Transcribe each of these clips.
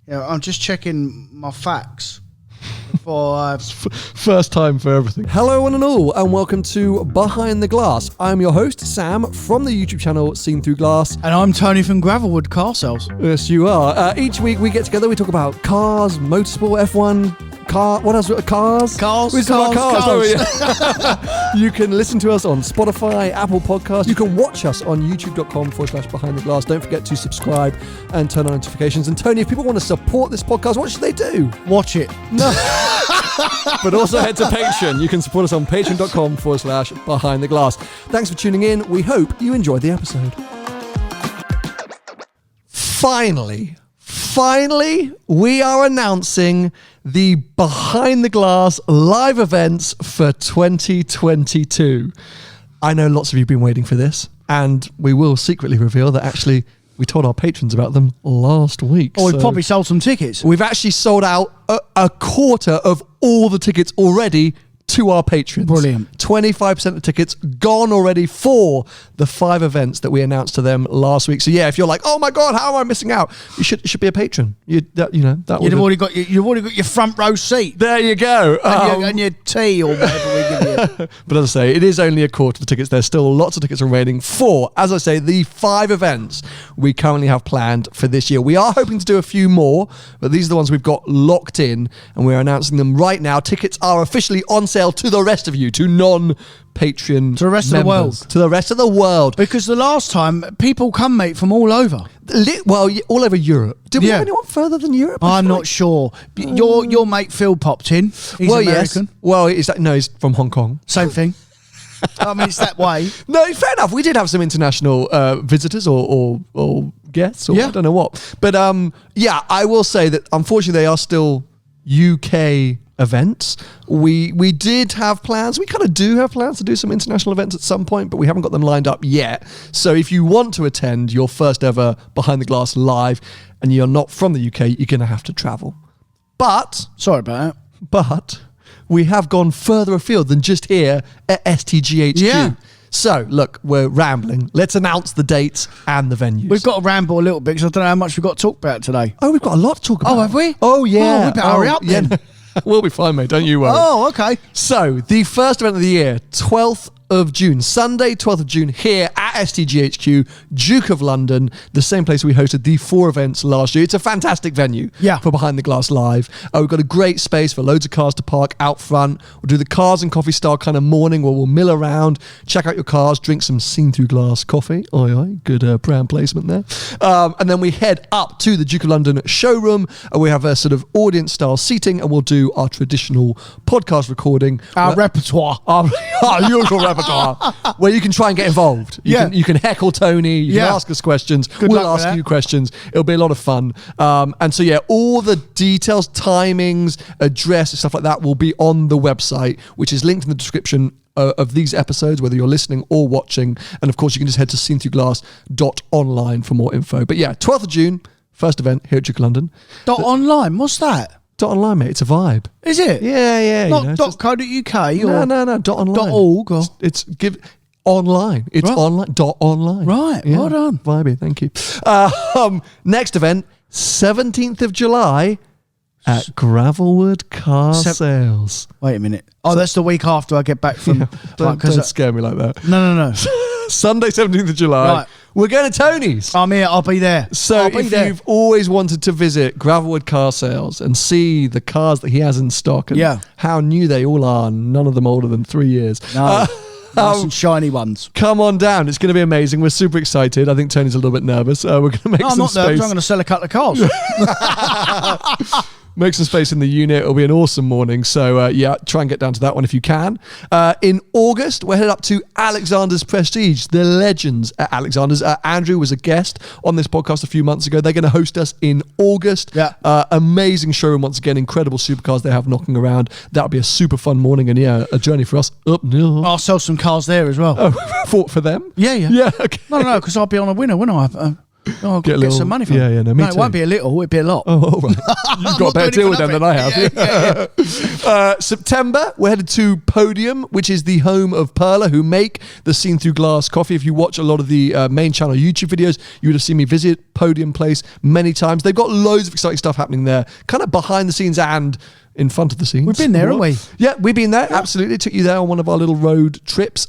Yeah, I'm just checking my facts before First time for everything. Hello one and all, and welcome to Behind the Glass. I'm your host, Sam, from the YouTube channel Seen Through Glass. And I'm Tony from Gravelwood Car Sales. Yes, you are. Each week we get together, we talk about cars, motorsport, F1, what else? Cars. We talk about cars. You can listen to us on Spotify, Apple Podcasts. You can watch us on youtube.com/Behind the Glass. Don't forget to subscribe and turn on notifications. And Tony, if people want to support this podcast, what should they do? Watch it. No. But also head to Patreon. You can support us on patreon.com/Behind the Glass. Thanks for tuning in. We hope you enjoyed the episode. Finally, we are announcing the Behind the Glass live events for 2022. I know lots of you have been waiting for this, and we will secretly reveal that actually we told our patrons about them last week. Oh, we've probably sold some tickets. We've actually sold out a quarter of all the tickets already to our patrons. Brilliant. 25% of the tickets gone already for the 5 events that we announced to them last week. So yeah, if you're like, oh my God, how am I missing out? You should be a patron. You've already got your front row seat. There you go. And your tea or whatever we give you. But as I say, it is only a quarter of the tickets. There's still lots of tickets remaining for, as I say, the 5 events we currently have planned for this year. We are hoping to do a few more, but these are the ones we've got locked in, and we're announcing them right now. Tickets are officially on sale to the rest of you, to non-Patreon To the rest members, of the world. To the rest of the world. Because the last time, people come, mate, from all over. All over Europe. Did we have anyone further than Europe? I'm not sure. Your mate Phil popped in. He's American. Yes. Well, he's from Hong Kong. Same thing. I mean, it's that way. No, fair enough. We did have some international visitors or guests, or I don't know what. But I will say that unfortunately they are still UK events. We did have plans. We kind of do have plans to do some international events at some point, but we haven't got them lined up yet. So if you want to attend your first ever Behind the Glass live and you're not from the UK, you're going to have to travel. But sorry about that. But we have gone further afield than just here at STGHQ. Yeah. So, look, we're rambling. Let's announce the dates and the venues. We've got to ramble a little bit because I don't know how much we've got to talk about today. Oh, we've got a lot to talk about. Oh, have we? Oh, yeah. Oh, we better hurry up then. Yeah. We'll be fine, mate. Don't you worry. Oh, okay. So, the first event of the year, 12th of June, Sunday, 12th of June, here at STGHQ, Duke of London, the same place we hosted the 4 events last year. It's a fantastic venue for Behind the Glass Live. We've got a great space for loads of cars to park out front. We'll do the cars and coffee style kind of morning where we'll mill around, check out your cars, drink some Seen Through Glass coffee. Good brand placement there. And then we head up to the Duke of London showroom, and we have a sort of audience style seating, and we'll do our traditional podcast recording. Our repertoire. Our usual repertoire. Where you can try and get involved. You can heckle Tony, you can ask us questions, we'll ask you questions. It'll be a lot of fun. And so all the details, timings, address, and stuff like that will be on the website, which is linked in the description of these episodes, whether you're listening or watching. And of course you can just head to seenthroughglass.online for more info. But 12th of June, first event here at Duke of London. .online, what's that? .online, mate. It's a vibe. Is it? Yeah. Not .co.uk or no. .online. .org or it's online. It's online. .online. Right. Yeah. Well done. Vibey. Thank you. Next event, 17th of July at Gravelwood Car Sales. Wait a minute. Oh, that's the week after I get back from. Don't scare me like that. No. Sunday, 17th of July. Right. We're going to Tony's. I'm here. I'll be there. So if you've always wanted to visit Gravelwood Car Sales and see the cars that he has in stock and how new they all are, none of them older than 3 years. No. Nice and shiny ones. Come on down. It's going to be amazing. We're super excited. I think Tony's a little bit nervous. We're going to make some space. I'm not nervous. I'm going to sell a couple of cars. Make some space in the unit. It'll be an awesome morning. So, try and get down to that one if you can. In August, we're headed up to Alexander's Prestige, the legends at Alexander's. Andrew was a guest on this podcast a few months ago. They're going to host us in August. Yeah. Amazing showroom once again. Incredible supercars they have knocking around. That'll be a super fun morning and, a journey for us up north. I'll sell some cars there as well. Oh, for them? Yeah. Yeah, okay. No, because I'll be on a winner, wouldn't I? Oh, I'll get some money from them. Yeah, no, me too. It won't be a little, it'll be a lot. Oh, all right. You've got a better deal with them than I have. Yeah. September, we're headed to Podium, which is the home of Perla, who make the Seen Through Glass coffee. If you watch a lot of the main channel YouTube videos, you would have seen me visit Podium Place many times. They've got loads of exciting stuff happening there, kind of behind the scenes and in front of the scenes. We've been there, haven't we? Yeah, we've been there. Yeah. Absolutely. Took you there on one of our little road trips.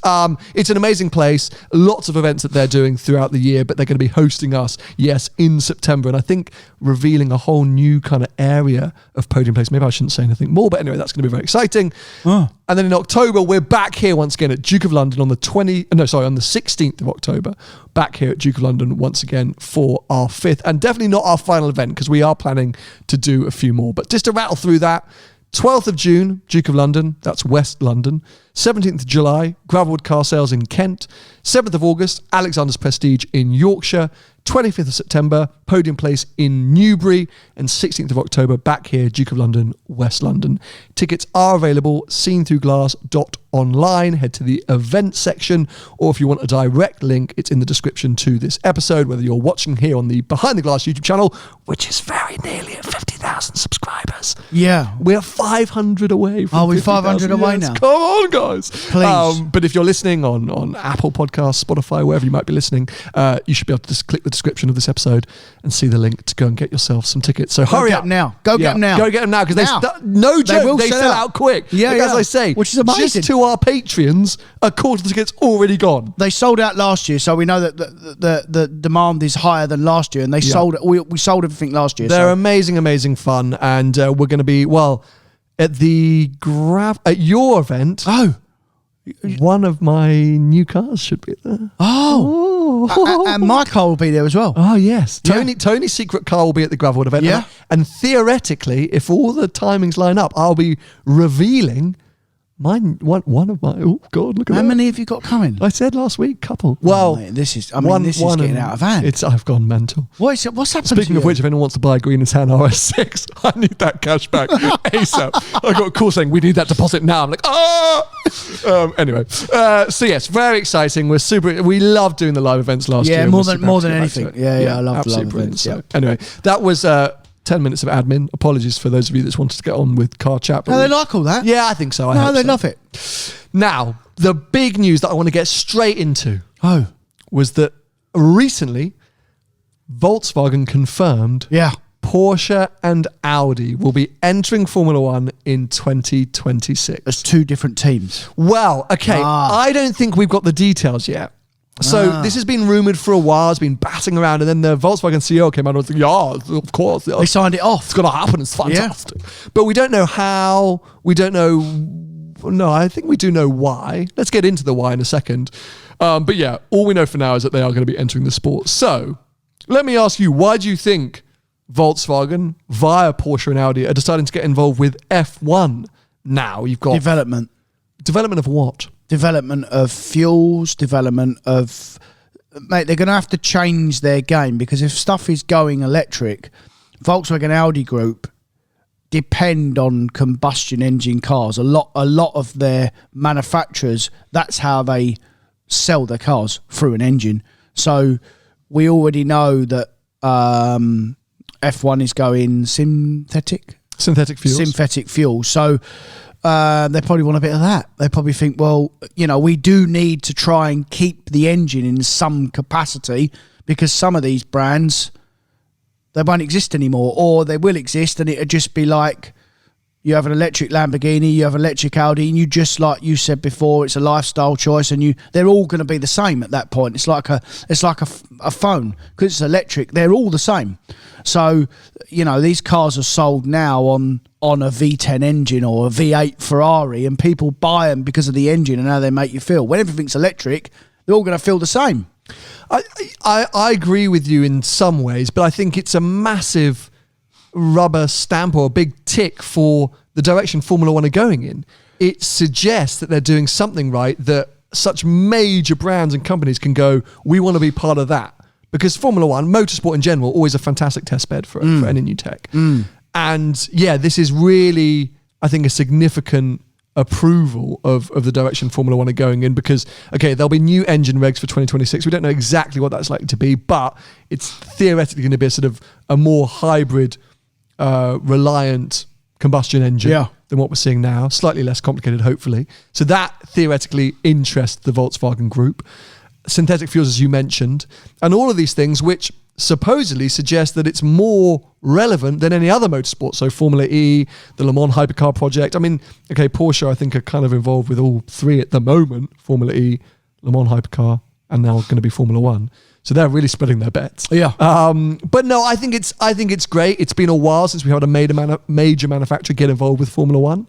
It's an amazing place. Lots of events that they're doing throughout the year, but they're going to be hosting us, yes, in September. And I think revealing a whole new kind of area of Podium Place. Maybe I shouldn't say anything more, but anyway, that's going to be very exciting. Oh. And then in October, we're back here once again at Duke of London on the 16th of October. Back here at Duke of London once again for our 5th and definitely not our final event because we are planning to do a few more. But just to rattle through that, 12th of June, Duke of London, that's West London. 17th of July, Gravelwood Car Sales in Kent. 7th of August, Alexander's Prestige in Yorkshire. 25th of September, Podium Place in Newbury. And 16th of October, back here, Duke of London, West London. Tickets are available, seenthroughglass.online. Head to the events section, or if you want a direct link, it's in the description to this episode, whether you're watching here on the Behind the Glass YouTube channel, which is very nearly at 50,000 subscribers. Yeah. We're 500 away from 50,000. Are we 500 away now? Come on, guys. Please. But if you're listening on Apple Podcasts, Spotify, wherever you might be listening, you should be able to just click the description of this episode and see the link to go and get yourself some tickets. So hurry up now. Go get them now. Go get them now because no joke, they sell out quick. Yeah, As I say, which is amazing. Just to our Patreons, a quarter of the tickets already gone. They sold out last year, so we know that the demand is higher than last year, and they sold it. We sold everything last year. They're amazing fun, and we're going to be at your event. Oh. One of my new cars should be there. And my car will be there as well. Oh, yes. Tony's secret car will be at the Gravelwood event. Yeah. And theoretically, if all the timings line up, I'll be revealing one of my... Oh, God, look at that. How many have you got coming? I said last week, couple. Well, mate, this is getting out of hand. I've gone mental. What's happened Speaking of which, if anyone wants to buy a Green and Tan RS6, I need that cash back ASAP. I got a call saying, we need that deposit now. I'm like, anyway. So yes, very exciting. We loved doing the live events last year. Yeah, more than anything. Yeah, I love the live events. So, anyway, that was... 10 minutes of admin. Apologies for those of you that wanted to get on with car chat. No, they like all that. Yeah, I think so. They love it. Now, the big news that I want to get straight into was that recently Volkswagen confirmed Porsche and Audi will be entering Formula One in 2026. There's two different teams. Well, okay. I don't think we've got the details yet. So this has been rumoured for a while. It's been batting around, and then the Volkswagen CEO came out and was like, "Yeah, of course, they signed it off. It's going to happen. It's fantastic." But we don't know how. We don't know. No, I think we do know why. Let's get into the why in a second. But yeah, all we know for now is that they are going to be entering the sport. So let me ask you, why do you think Volkswagen via Porsche and Audi are deciding to get involved with F1 now? You've got development of what? Development of fuels, development of... Mate, they're going to have to change their game because if stuff is going electric, Volkswagen Audi Group depend on combustion engine cars. A lot of their manufacturers, that's how they sell their cars, through an engine. So we already know that F1 is going synthetic fuel. So they probably want a bit of that. They probably think, well, we do need to try and keep the engine in some capacity because some of these brands, they won't exist anymore, or they will exist and it'll just be like you have an electric Lamborghini, you have an electric Audi, and you just, like you said before, it's a lifestyle choice, and they're all going to be the same at that point. It's like a phone, because it's electric. They're all the same. So these cars are sold now on a V10 engine or a V8 Ferrari, and people buy them because of the engine and how they make you feel. When everything's electric, they're all going to feel the same. I agree with you in some ways, but I think it's a massive rubber stamp or a big tick for the direction Formula One are going in. It suggests that they're doing something right, that such major brands and companies can go, we want to be part of that. Because Formula One, motorsport in general, always a fantastic test bed for any new tech. And yeah, this is really, I think, a significant approval of the direction Formula One are going in, because, okay, there'll be new engine regs for 2026. We don't know exactly what that's likely to be, but it's theoretically going to be a sort of a more hybrid, reliant combustion engine than what we're seeing now. Slightly less complicated, hopefully. So that theoretically interests the Volkswagen Group. Synthetic fuels, as you mentioned, and all of these things which supposedly suggest that it's more relevant than any other motorsport. So Formula E, the Le Mans hypercar project. I mean, okay, Porsche, I think, are kind of involved with all three at the moment: Formula E, Le Mans hypercar, and now going to be Formula One. So they're really spreading their bets. Yeah. But no, I think it's great. It's been a while since we had a major manufacturer get involved with Formula One.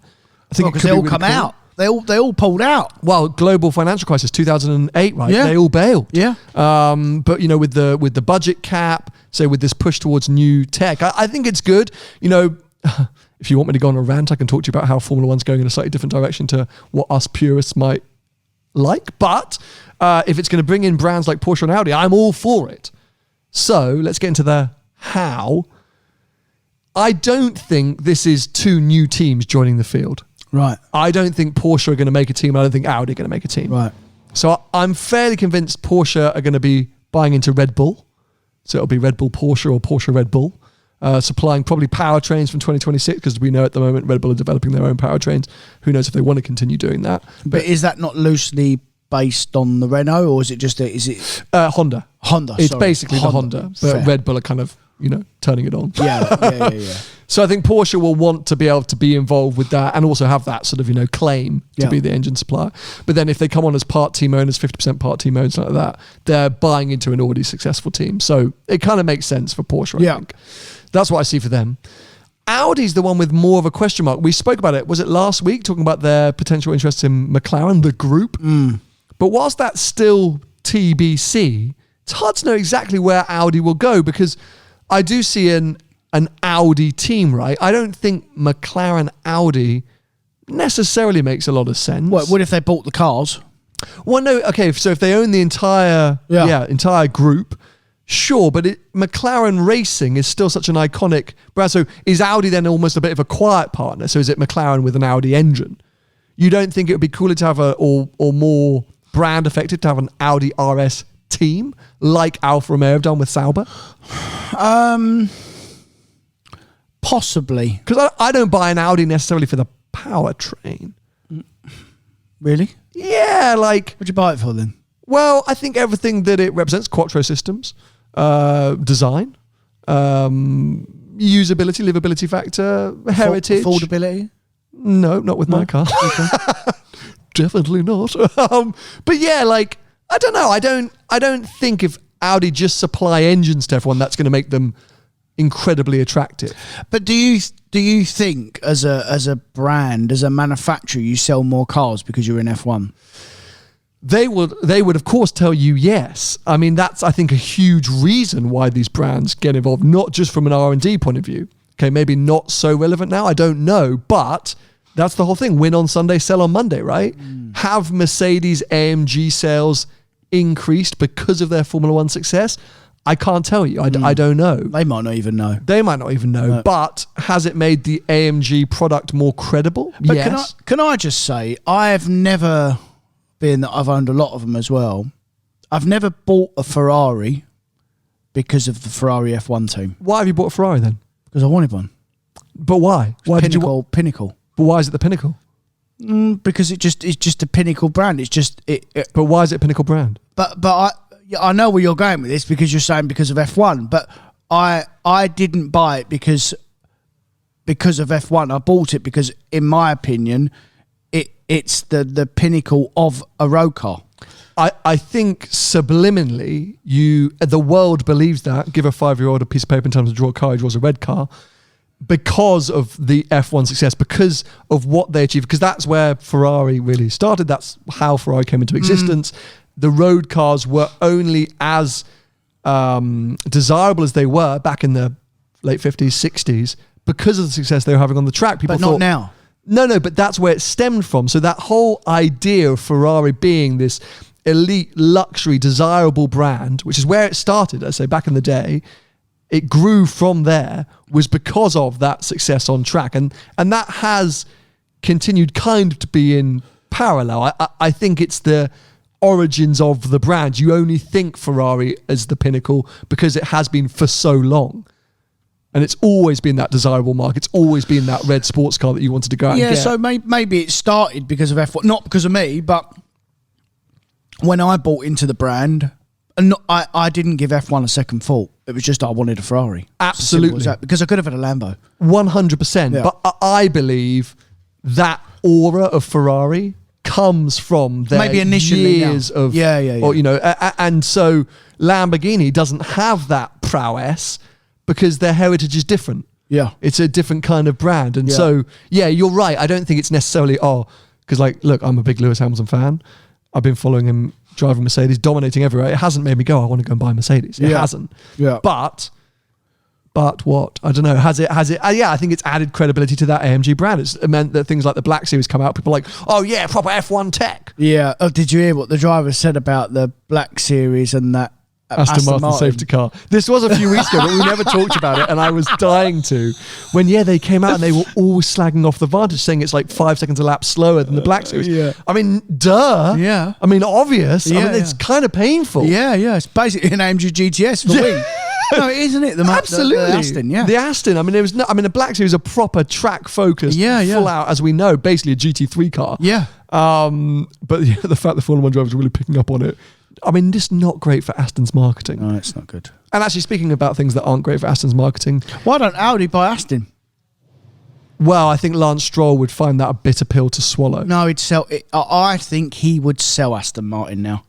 I think because they all come out. They all pulled out. Well, global financial crisis, 2008, right? Yeah. They all bailed. Yeah. But with the budget cap, so with this push towards new tech, I think it's good. If you want me to go on a rant, I can talk to you about how Formula One's going in a slightly different direction to what us purists might like. But if it's going to bring in brands like Porsche and Audi, I'm all for it. So let's get into the how. I don't think this is two new teams joining the field. Right. I don't think Porsche are going to make a team. I don't think Audi are going to make a team. Right. So I'm fairly convinced Porsche are going to be buying into Red Bull. So it'll be Red Bull Porsche or Porsche Red Bull, supplying probably powertrains from 2026, because we know at the moment Red Bull are developing their own powertrains. Who knows if they want to continue doing that. But is that not loosely based on the Renault, or is it just Honda? Honda. It's basically the Honda, but Fair. Red Bull are kind of turning it on. Yeah. So I think Porsche will want to be able to be involved with that and also have that sort of, claim to be the engine supplier. But then if they come on as part team owners, 50% part team owners, like that, they're buying into an already successful team. So it kind of makes sense for Porsche, I think. That's what I see for them. Audi's the one with more of a question mark. We spoke about it, was it last week, talking about their potential interest in McLaren, the group? But whilst that's still TBC, it's hard to know exactly where Audi will go, because I do see an Audi team, right? I don't think McLaren Audi necessarily makes a lot of sense. What if they bought the cars? Well, no, okay, so if they own the entire group, sure, but McLaren Racing is still such an iconic brand. So is Audi then almost a bit of a quiet partner? So is it McLaren with an Audi engine? You don't think it would be cooler to have or more brand effective to have an Audi RS team like Alfa Romeo have done with Sauber? Possibly. Because I don't buy an Audi necessarily for the powertrain. Really? Yeah, What'd you buy it for then? Well, I think everything that it represents, quattro systems, design, usability, livability factor, heritage. Affordability? No, not with my car. Definitely not. But yeah, I don't know. I don't think if Audi just supply engines to everyone, that's going to make them incredibly attractive. But do you think as a brand, as a manufacturer, you sell more cars because you're in F1? They would of course tell you yes. I mean, that's, I think, a huge reason why these brands get involved, not just from an R&D point of view. Okay, maybe not so relevant now, I don't know, but that's the whole thing. Win on Sunday, sell on Monday, right? Have Mercedes AMG sales increased because of their Formula One success? I can't tell you. I don't know. They might not even know. No. But has it made the AMG product more credible? But yes. Can I just say, I've never been, I've owned a lot of them as well. I've never bought a Ferrari because of the Ferrari F1 team. Why have you bought a Ferrari then? Because I wanted one. But why? Why did you Pinnacle. But why is it the Pinnacle? Because it's just a Pinnacle brand. It's just it. But why is it a Pinnacle brand? But I know where you're going with this, because you're saying because of F1. But I didn't buy it because of F1. I bought it because, in my opinion, it's the pinnacle of a road car. I think subliminally, the world believes that. Give a 5-year-old a piece of paper in terms of draw a car, he draws a red car, because of the F1 success, because of what they achieved, because that's where Ferrari really started. That's how Ferrari came into existence. The road cars were only as desirable as they were back in the late 50s, 60s, because of the success they were having on the track. People thought, not now. No, but that's where it stemmed from. So that whole idea of Ferrari being this elite, luxury, desirable brand, which is where it started, I say, back in the day, it grew from there, was because of that success on track. And that has continued kind of to be in parallel. I think it's the origins of the brand. You only think Ferrari as the pinnacle because it has been for so long. And it's always been that desirable mark. It's always been that red sports car that you wanted to go out and get. Yeah, so maybe it started because of F1. Not because of me, but when I bought into the brand, I didn't give F1 a second thought. It was just I wanted a Ferrari. Absolutely. Because I could have had a Lambo. 100%. Yeah. But I believe that aura of Ferrari comes from their maybe initially years of... Yeah. Or, and so Lamborghini doesn't have that prowess because their heritage is different. Yeah. It's a different kind of brand. And so, you're right. I don't think it's necessarily, because look, I'm a big Lewis Hamilton fan. I've been following him driving Mercedes, dominating everywhere. It hasn't made me go, I want to go and buy a Mercedes. It hasn't. Yeah. But what? I don't know. Has it? I think it's added credibility to that AMG brand. It's meant that things like the Black Series come out, people are like, oh yeah, proper F1 tech. Yeah. Oh, did you hear what the driver said about the Black Series and that Aston Martin safety car? This was a few weeks ago, but we never talked about it, and I was dying to. When they came out and they were all slagging off the Vantage, saying it's like 5 seconds a lap slower than the Black Series. Yeah. I mean, duh. Yeah. I mean, obvious. Yeah, I mean, it's kind of painful. Yeah. It's basically an AMG GTS for wing. No, isn't it? Absolutely. The Aston, yeah. The Aston. I mean, the Black Series is a proper track focused, full out, as we know, basically a GT3 car. Yeah. But the fact the Formula 1 drivers are really picking up on it, I mean, just not great for Aston's marketing. No, it's not good. And actually, speaking about things that aren't great for Aston's marketing, why don't Audi buy Aston? Well, I think Lance Stroll would find that a bitter pill to swallow. No, he'd sell it. I think he would sell Aston Martin now.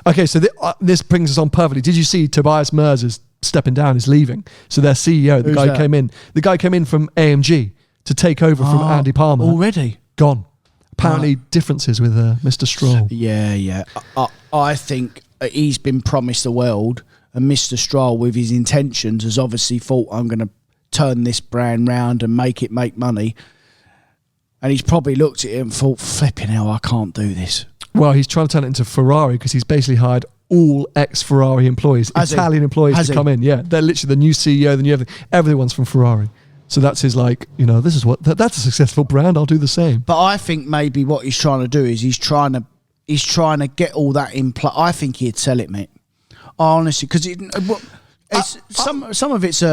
Okay, so this brings us on perfectly. Did you see Tobias Merz is stepping down, is leaving? So their CEO, the guy came in from AMG to take over from Andy Palmer. Already? Gone. Apparently differences with Mr. Stroll. Yeah. I think he's been promised the world, and Mr. Stroll, with his intentions, has obviously thought, I'm going to turn this brand round and make money. And he's probably looked at it and thought, flipping hell, I can't do this. Well, he's trying to turn it into Ferrari because he's basically hired all ex-Ferrari employees, Italian employees to come in. Yeah, they're literally the new CEO, the new everyone's from Ferrari. So that's his this is what that's a successful brand. I'll do the same. But I think maybe what he's trying to do is he's trying to get all that in play. I think he'd sell it, mate. Honestly, because some of it's it's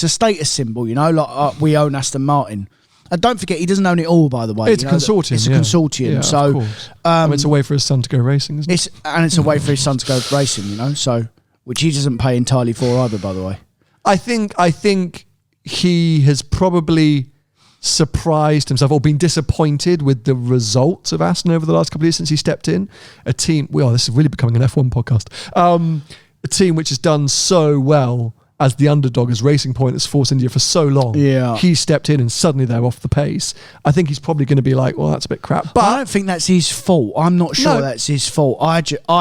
a status symbol, we own Aston Martin. And don't forget, he doesn't own it all, by the way. It's a consortium. It's a consortium. Yeah, so it's a way for his son to go racing, isn't it? It's a way for his son to go racing, so which he doesn't pay entirely for either, by the way. I think he has probably surprised himself or been disappointed with the results of Aston over the last couple of years since he stepped in. A team, this is really becoming an F1 podcast. A team which has done so well as the underdog, as Racing Point has forced India for so long. Yeah. He stepped in and suddenly they're off the pace. I think he's probably going to be like, well, that's a bit crap. But I don't think that's his fault. I'm not sure that's his fault. I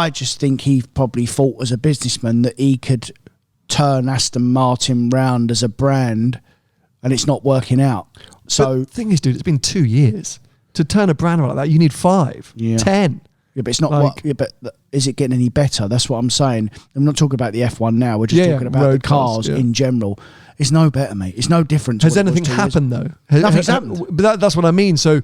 just think he probably thought as a businessman that he could turn Aston Martin round as a brand, and it's not working out. So the thing is, dude, it's been 2 years. To turn a brand around like that, you need 5, 10. Yeah, but it's not but is it getting any better? That's what I'm saying. I'm not talking about the F1 now. We're just talking about the cars in general. It's no better, mate. It's no different. Has anything happened, though? Nothing's happened. But that's what I mean. So,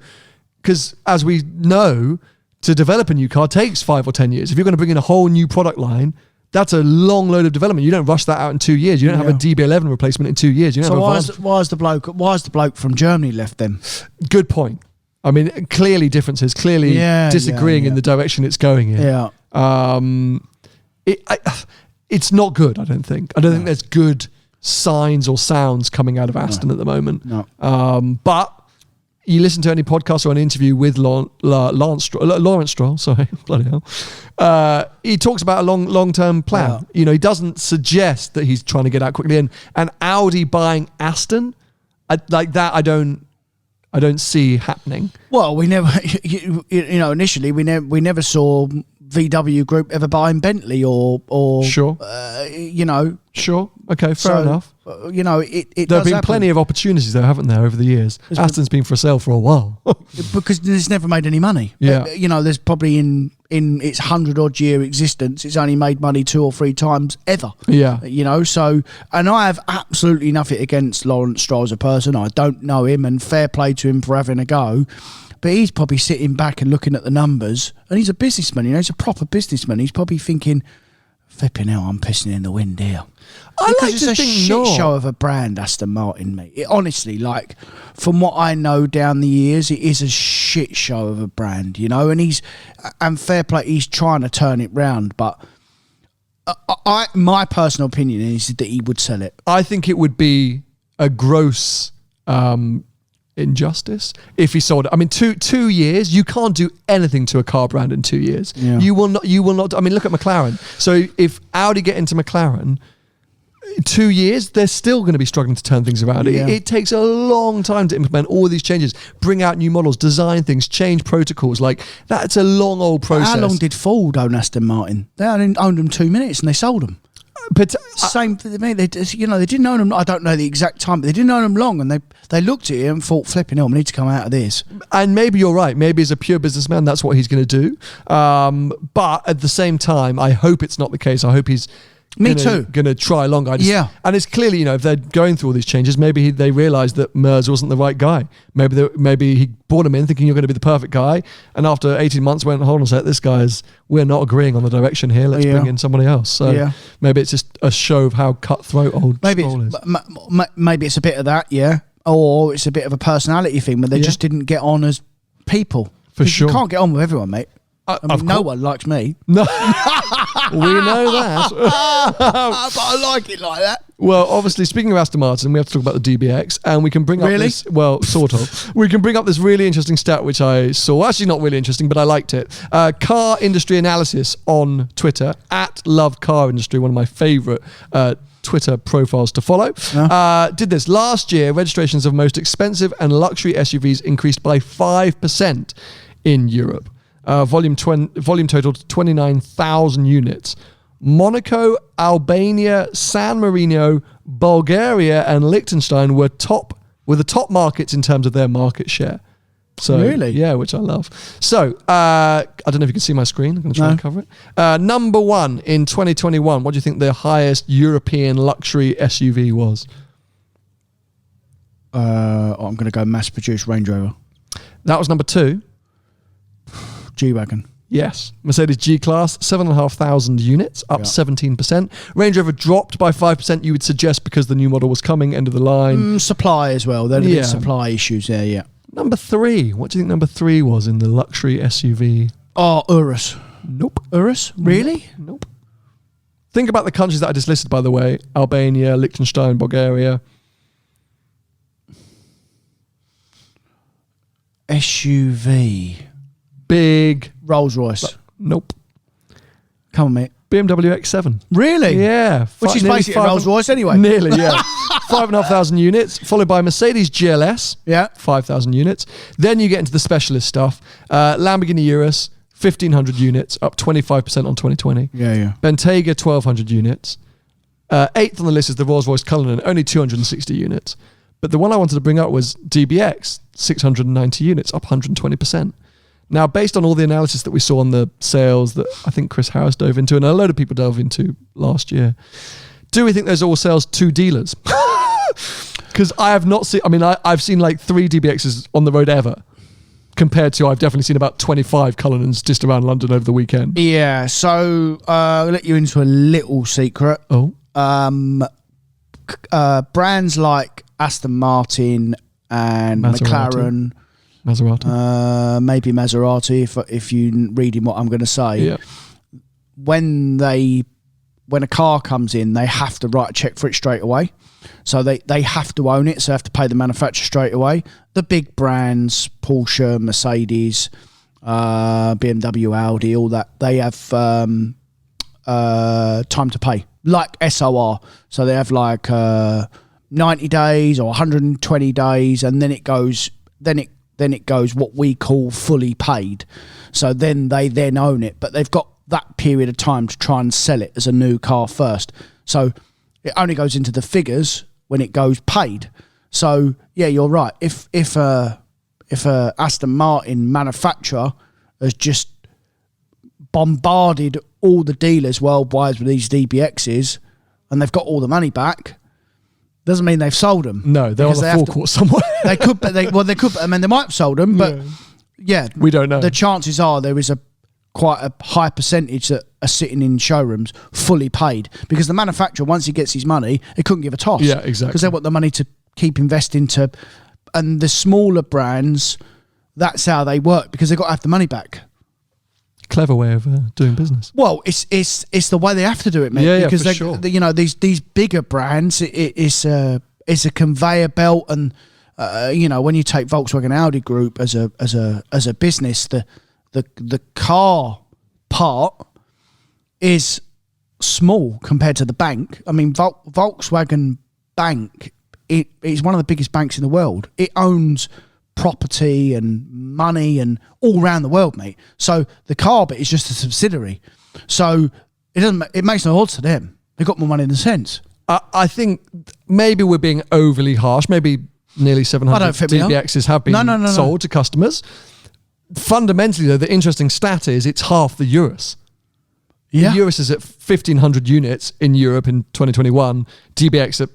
because as we know, to develop a new car takes 5 or 10 years. If you're going to bring in a whole new product line, that's a long load of development. You don't rush that out in 2 years. You don't have a DB11 replacement in 2 years. You don't why is the bloke from Germany left then? Good point. I mean, clearly differences, clearly disagreeing in the direction it's going in. Yeah. It's not good, I don't think. I don't think there's good signs or sounds coming out of Aston at the moment. No. But you listen to any podcast or an interview with Lawrence Stroll, sorry, bloody hell. He talks about a long-term plan. Yeah. He doesn't suggest that he's trying to get out quickly. And Audi buying Aston, like that, I don't see happening. Well, we never, initially we never saw VW Group ever buying Bentley or sure, sure, okay, fair enough. It there have been happen. plenty of opportunities though, haven't there, over the years? Aston's been for sale for a while because it's never made any money. Yeah, there's probably in its 100-odd year existence, it's only made money 2 or 3 times ever. Yeah, so, and I have absolutely nothing against Lawrence Stroll as a person. I don't know him, and fair play to him for having a go. But he's probably sitting back and looking at the numbers, and he's a businessman, he's a proper businessman. He's probably thinking, flipping hell, I'm pissing in the wind here. Because it's a shit show of a brand, Aston Martin, mate. Honestly, from what I know down the years, it is a shit show of a brand, and fair play, he's trying to turn it round, but my personal opinion is that he would sell it. I think it would be a gross injustice if he sold it. I mean, 2 years, you can't do anything to a car brand in 2 years. Yeah. You will not. I mean, look at McLaren. So if Audi get into McLaren, 2 years, they're still going to be struggling to turn things around. Yeah. It takes a long time to implement all these changes, bring out new models, design things, change protocols. That's a long old process. How long did Ford own Aston Martin? They only owned them 2 minutes and they sold them. But same for me. They didn't own them. I don't know the exact time, but they didn't own them long, and they looked at it and thought, "Flipping hell, we need to come out of this." And maybe you're right. Maybe as a pure businessman, that's what he's going to do. But at the same time, I hope it's not the case. I hope he's going to try longer. And it's clearly, if they're going through all these changes, maybe they realised that Merz wasn't the right guy. Maybe he brought him in thinking you're going to be the perfect guy, and after 18 months went, hold on a sec, we're not agreeing on the direction here. Let's bring in somebody else. So maybe it's just a show of how cutthroat old Stroll is. Maybe it's a bit of that, or it's a bit of a personality thing, but they just didn't get on as people. For sure, you can't get on with everyone, mate. No one likes me. No, we know that. But I like it like that. Well, obviously, speaking of Aston Martin, we have to talk about the DBX, and we can bring up this. Well, sort of. We can bring up this really interesting stat which I saw. Actually, not really interesting, but I liked it. Car industry analysis on Twitter @LoveCarIndustry, one of my favourite Twitter profiles to follow. Did this last year. Registrations of most expensive and luxury SUVs increased by 5% in Europe. Volume totaled 29,000 units. Monaco, Albania, San Marino, Bulgaria, and Liechtenstein were the top markets in terms of their market share. So, really? Yeah, which I love. So, I don't know if you can see my screen. I'm going to try and cover it. Number 1 in 2021. What do you think the highest European luxury SUV was? I'm going to go mass-produced Range Rover. That was number 2. G-Wagon. Yes. Mercedes G-Class, 7,500 units, up 17%. Range Rover dropped by 5%, you would suggest, because the new model was coming, end of the line. Supply as well. There are supply issues there, yeah. Number 3. What do you think number 3 was in the luxury SUV? Oh, Urus. Nope. Urus? Really? Nope. Think about the countries that I just listed, by the way. Albania, Liechtenstein, Bulgaria. SUV. Big. Rolls Royce. Nope. Come on, mate. BMW X7. Really? Yeah. Which is basically a Rolls Royce anyway. Nearly, yeah. 5,500 units, followed by Mercedes GLS. Yeah. 5,000 units. Then you get into the specialist stuff. Lamborghini Urus, 1,500 units, up 25% on 2020. Yeah. Bentayga, 1,200 units. 8th on the list is the Rolls-Royce Cullinan, only 260 units. But the one I wanted to bring up was DBX, 690 units, up 120%. Now, based on all the analysis that we saw on the sales that I think Chris Harris dove into, and a load of people dove into last year, do we think those are all sales to dealers? Because I have not seen, I've seen like 3 DBXs on the road ever, compared to I've definitely seen about 25 Cullinans just around London over the weekend. Yeah, so I'll let you into a little secret. Oh. Brands like Aston Martin and McLaren... Maserati. Maybe Maserati, if you reading what I'm going to say. Yeah. When a car comes in, they have to write a check for it straight away. So they have to own it, so they have to pay the manufacturer straight away. The big brands, Porsche, Mercedes, BMW, Audi, all that, they have time to pay. Like SOR. So they have like 90 days or 120 days, and then it goes what we call fully paid. So then they own it, but they've got that period of time to try and sell it as a new car first. So it only goes into the figures when it goes paid. So yeah, you're right. If a Aston Martin manufacturer has just bombarded all the dealers worldwide with these DBXs and they've got all the money back, doesn't mean they've sold them. No, they're on the forecourt somewhere. They could, but they could. I mean, they might have sold them, but yeah, we don't know. The chances are there is quite a high percentage that are sitting in showrooms fully paid, because the manufacturer, once he gets his money, he couldn't give a toss. Yeah, exactly. Because they want the money to keep investing to, and the smaller brands, that's how they work, because they've got to have the money back. Clever way of doing business. Well, it's the way they have to do it, mate. Yeah, because for sure. You know, these bigger brands, it's a conveyor belt, and you know, when you take Volkswagen Audi Group as a business, the car part is small compared to the bank. I mean, Volkswagen Bank, it's one of the biggest banks in the world. It owns property and money and all around the world, mate. So the car bit is just a subsidiary. So it makes no odds to them. They've got more money than sense. I think maybe we're being overly harsh. Maybe nearly 700 DBXs have been sold to customers. Fundamentally, though, the interesting stat is it's half the Urus. Yeah. The Urus is at 1,500 units in Europe in 2021. DBX at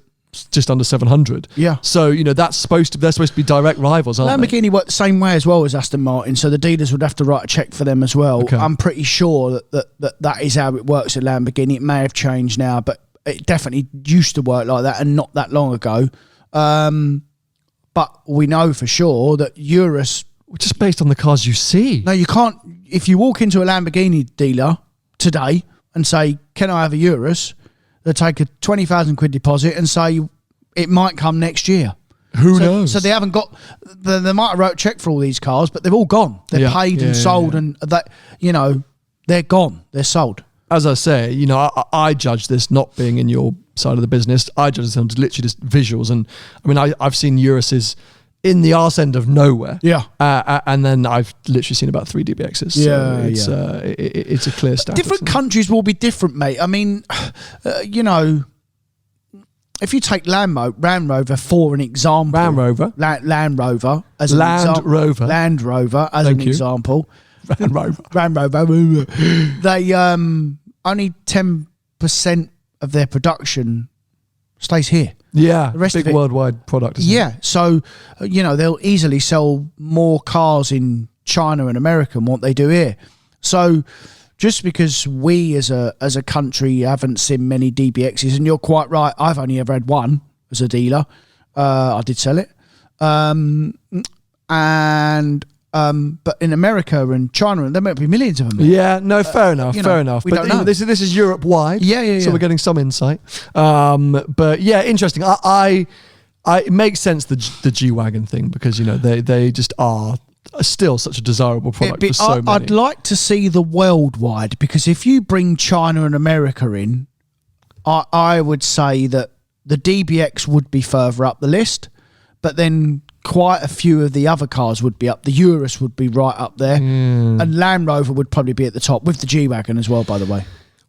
just under 700. Yeah. So, you know, they're supposed to be direct rivals, aren't they? Lamborghini worked the same way as well as Aston Martin, so the dealers would have to write a check for them as well. Okay. I'm pretty sure that is how it works at Lamborghini. It may have changed now, but it definitely used to work like that, and not that long ago. But we know for sure that Urus... Just based on the cars you see. No, you can't... If you walk into a Lamborghini dealer today and say, can I have a Urus? They'll take a 20,000 quid deposit and say it might come next year. Who knows? So they haven't got... They might have wrote a check for all these cars, but they've all gone. They're paid and sold, and that, you know, they're gone. They're sold. As I say, you know, I judge this not being in your side of the business. I judge this on literally just visuals. And I mean, I've seen Uruses in the arse end of nowhere. Yeah. And then I've literally seen about 3 DBXs. So it's a clear stat. Different countries will be different, mate. I mean, you know, if you take Land Rover for an example. Land Rover as an example. Land Rover. They only 10% of their production stays here. Yeah, the rest big of it, worldwide product. Isn't it? So you know, they'll easily sell more cars in China and America than what they do here. So just because we as a country haven't seen many DBXs, and you're quite right, I've only ever had one as a dealer. I did sell it, but in America and China, there might be millions of them. Yeah, no, fair enough. We don't know. This is Europe wide. Yeah. So we're getting some insight. But yeah, interesting. It makes sense, the G-Wagon thing, because, you know, they just are still such a desirable product for so many. I'd like to see the worldwide, because if you bring China and America in, I would say that the DBX would be further up the list, but then quite a few of the other cars would be up. The Urus would be right up there, and Land Rover would probably be at the top, with the G-Wagon as well, by the way.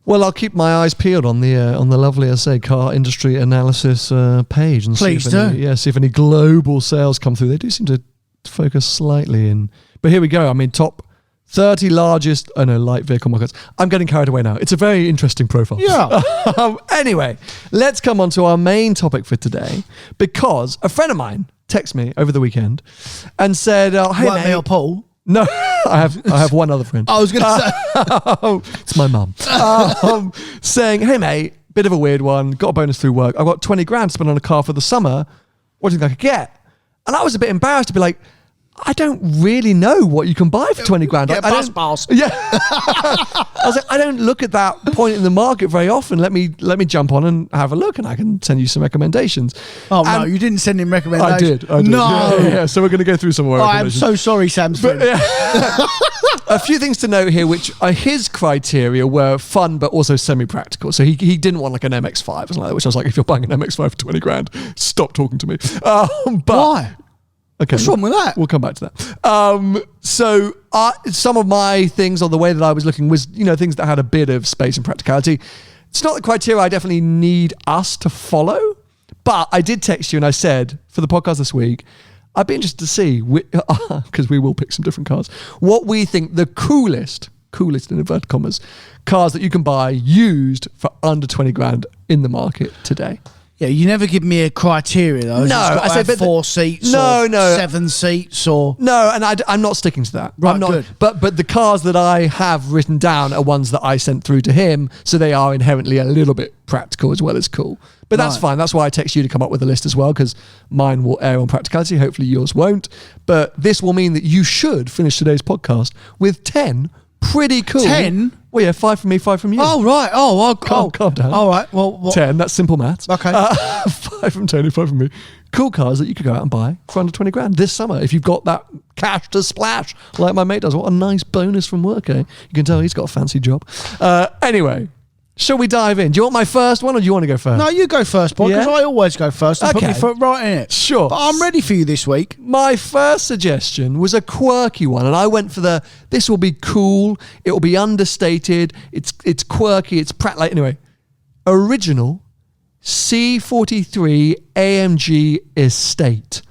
Well, I'll keep my eyes peeled on the lovely, I say, car industry analysis page, and see if any global sales come through. They do seem to focus slightly in, but here we go. I mean, top 30 largest light vehicle markets. I'm getting carried away now. It's a very interesting profile. Yeah. Anyway, let's come on to our main topic for today, because a friend of mine texted me over the weekend and said, "Hey, mate." Me or Paul? No, I have one other friend. I was going to say, it's my mum. Saying, "Hey, mate, bit of a weird one. Got a bonus through work. I've got 20 grand to spend on a car for the summer. What do you think I could get?" And I was a bit embarrassed to be like, I don't really know what you can buy for 20 grand. Get bus pass. Yeah. I was like, I don't look at that point in the market very often. Let me jump on and have a look, and I can send you some recommendations. Oh, no, you didn't send him recommendations. I did. No. Yeah. So we're going to go through some more recommendations. I'm so sorry, Sam's friend. A few things to note here, which are his criteria were fun but also semi-practical. So he didn't want like an MX-5 or something like that, which I was like, if you're buying an MX-5 for 20 grand, stop talking to me. Why? Okay. What's wrong with that? We'll come back to that. So some of my things on the way that I was looking was, things that had a bit of space and practicality. It's not the criteria I definitely need us to follow, but I did text you and I said, for the podcast this week, I'd be interested to see, because we will pick some different cars, what we think the coolest in inverted commas, cars that you can buy used for under 20 grand in the market today. Yeah, you never give me a criteria though. No, I said 4 seats or 7 seats or... No, and I'm not sticking to that. Right, I'm not, good. But the cars that I have written down are ones that I sent through to him, so they are inherently a little bit practical as well as cool. But that's fine. That's why I text you to come up with a list as well, because mine will err on practicality. Hopefully yours won't. But this will mean that you should finish today's podcast with 10 pretty cool... 10? Well, yeah, 5 from me, 5 from you. Oh, right. Calm down. All right. Well, 10, that's simple maths. Okay. 5 from Tony, 5 from me. Cool cars that you could go out and buy for under 20 grand this summer if you've got that cash to splash like my mate does. What a nice bonus from work, eh? You can tell he's got a fancy job. Anyway, shall we dive in? Do you want my first one or do you want to go first? No, you go first, Bob, because I always go first and put my foot right in it. Sure. But I'm ready for you this week. My first suggestion was a quirky one, and I went for this will be cool, it will be understated, it's quirky, it's anyway, original C43 AMG Estate.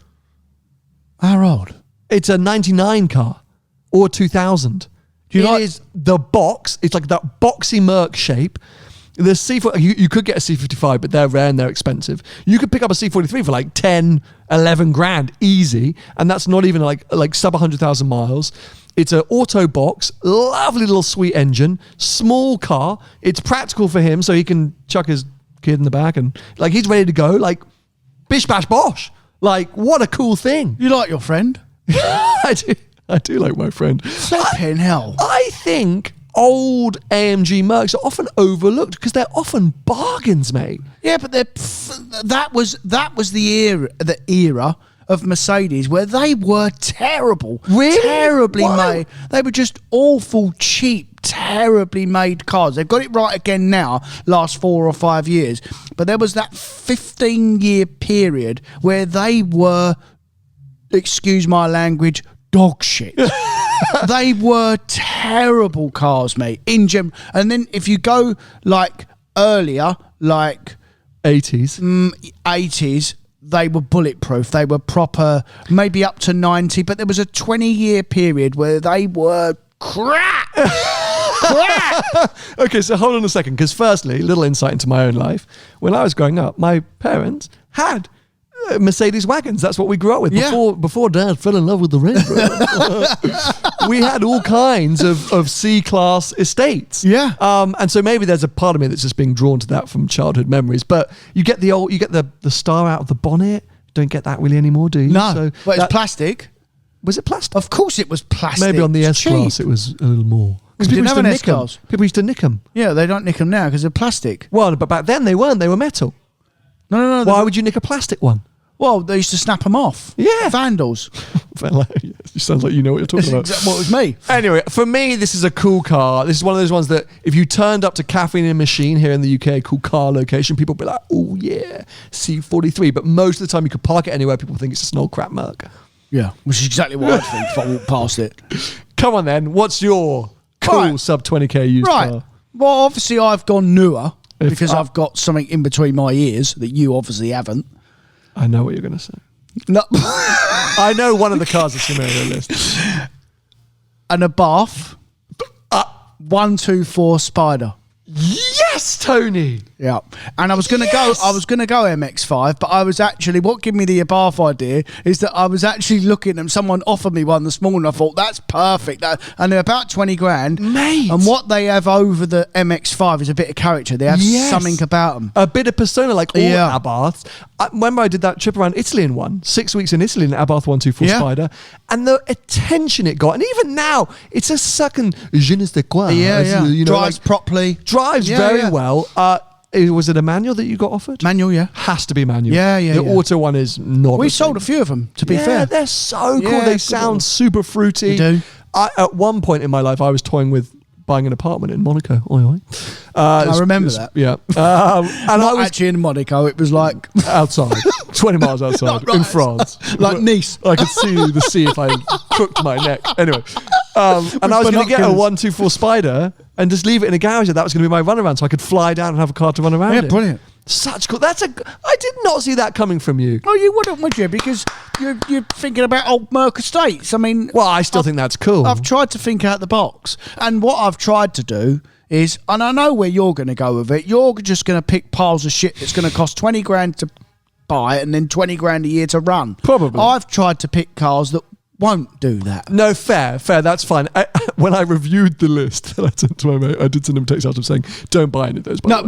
How old? It's a 99 car or 2000. It is the box. It's like that boxy Merc shape. The C4, you could get a C55, but they're rare and they're expensive. You could pick up a C43 for like 10, 11 grand easy, and that's not even like sub 100,000 miles. It's an auto box, lovely little sweet engine, small car. It's practical for him, so he can chuck his kid in the back and he's ready to go. Like bish bash bosh. Like what a cool thing. You like your friend? I do like my friend. Flipping hell. I think old AMG Mercs are often overlooked because they're often bargains, mate. Yeah, but that was the era of Mercedes where they were terrible. Really? Terribly made. They were just awful, cheap, terribly made cars. They've got it right again now, last 4 or 5 years. But there was that 15-year period where they were, excuse my language, dog shit. They were terrible cars, mate, in general. And then if you go earlier, 80s, they were bulletproof. They were proper, maybe up to 90, but there was a 20-year period where they were crap. Crap. Okay, so hold on a second, because firstly, little insight into my own life. When I was growing up, my parents had Mercedes wagons. That's what we grew up with. Before Dad fell in love with the Range Rover. We had all kinds of C-class estates. Yeah. And so maybe there's a part of me that's just being drawn to that from childhood memories. But you get the star out of the bonnet. Don't get that really anymore, do you? No. So but it's plastic. Was it plastic? Of course it was plastic. Maybe on the S-Class it was a little more. Because people didn't have S-Class. People used to nick them. Yeah, they don't nick them now because they're plastic. Well, but back then they weren't. They were metal. No. Why would you nick a plastic one? Well, they used to snap them off. Yeah. Vandals. You sound like you know what you're talking about. That's what it was me. Anyway, for me, this is a cool car. This is one of those ones that if you turned up to Caffeine and Machine here in the UK, cool car location, people would be like, oh yeah, C43. But most of the time you could park it anywhere, people think it's just an old crap Merc. Yeah, which is exactly what I'd think if I walked past it. Come on then, what's your cool sub 20k used car? Well, obviously I've gone newer because I've got something in between my ears that you obviously haven't. I know what you're going to say. No. I know one of the cars that's going to be on the list. And a Bath 124 Spider. Yes, Tony. Yeah, and I was going to go MX-5, but I was actually, what gave me the Abarth idea is that I was actually looking and someone offered me one this morning. I thought that's perfect, and they're about 20 grand, mate. And what they have over the MX-5 is a bit of character. They have something about them, a bit of persona, like all Abarths. I remember I did that trip around Italy in 6 weeks in Italy in an Abarth 124 Spider, and the attention it got, and even now it's a second je ne sais quoi. Drives properly. Drives very well. Was it a manual that you got offered? Manual, yeah. Has to be manual. Yeah. The auto one is not. We sold a few of them, to be fair. Yeah, they're so cool. They sound super fruity. They do. At one point in my life, I was toying with buying an apartment in Monaco. I remember that. Yeah. And I was actually in Monaco. It was like outside, 20 miles outside in France. Like Nice. I could see the sea if I crooked my neck. Anyway. And I was going to get a 124 Spider and just leave it in a garage. That was going to be my runaround, so I could fly down and have a car to run around in. Brilliant. Such cool. I did not see that coming from you. Oh, you wouldn't, would you? Because you're thinking about old Merc estates. I mean, well, I still think that's cool. I've tried to think out the box, and what I've tried to do is, and I know where you're going to go with it. You're just going to pick piles of shit that's going to cost 20 grand to buy and then 20 grand a year to run. Probably. I've tried to pick cars that won't do that. No, fair, that's fine. When I reviewed the list that I sent to my mate, I did send him a text after saying, don't buy any of those. No.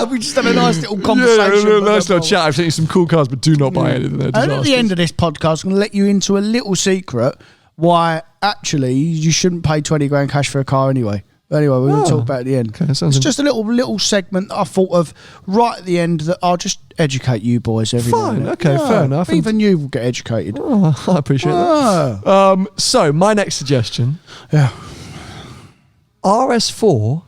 We just had a nice little conversation. Nice little chat. I've sent you some cool cars, but do not buy any of them. And at the end of this podcast, I'm going to let you into a little secret why actually you shouldn't pay 20 grand cash for a car anyway. Anyway, we're going to talk about it at the end. Okay, it's just a little segment that I thought of right at the end that I'll just educate you boys every Fine, okay, fair enough. Even you will get educated. Oh, I appreciate that. So, my next suggestion. Yeah. RS4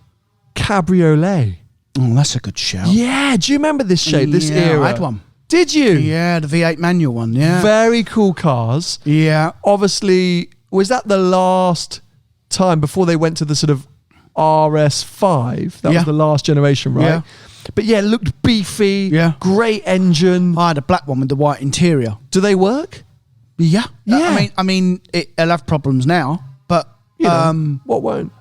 Cabriolet. Oh, that's a good shout. Yeah, do you remember this shape, this era? I had one. Did you? Yeah, the V8 manual one, yeah. Very cool cars. Yeah. Obviously, was that the last time before they went to the sort of RS5? That was the last generation, right? Yeah. But yeah, it looked beefy. Yeah. Great engine. I had a black one with the white interior. Do they work? Yeah. I mean, it'll have problems now, but what won't?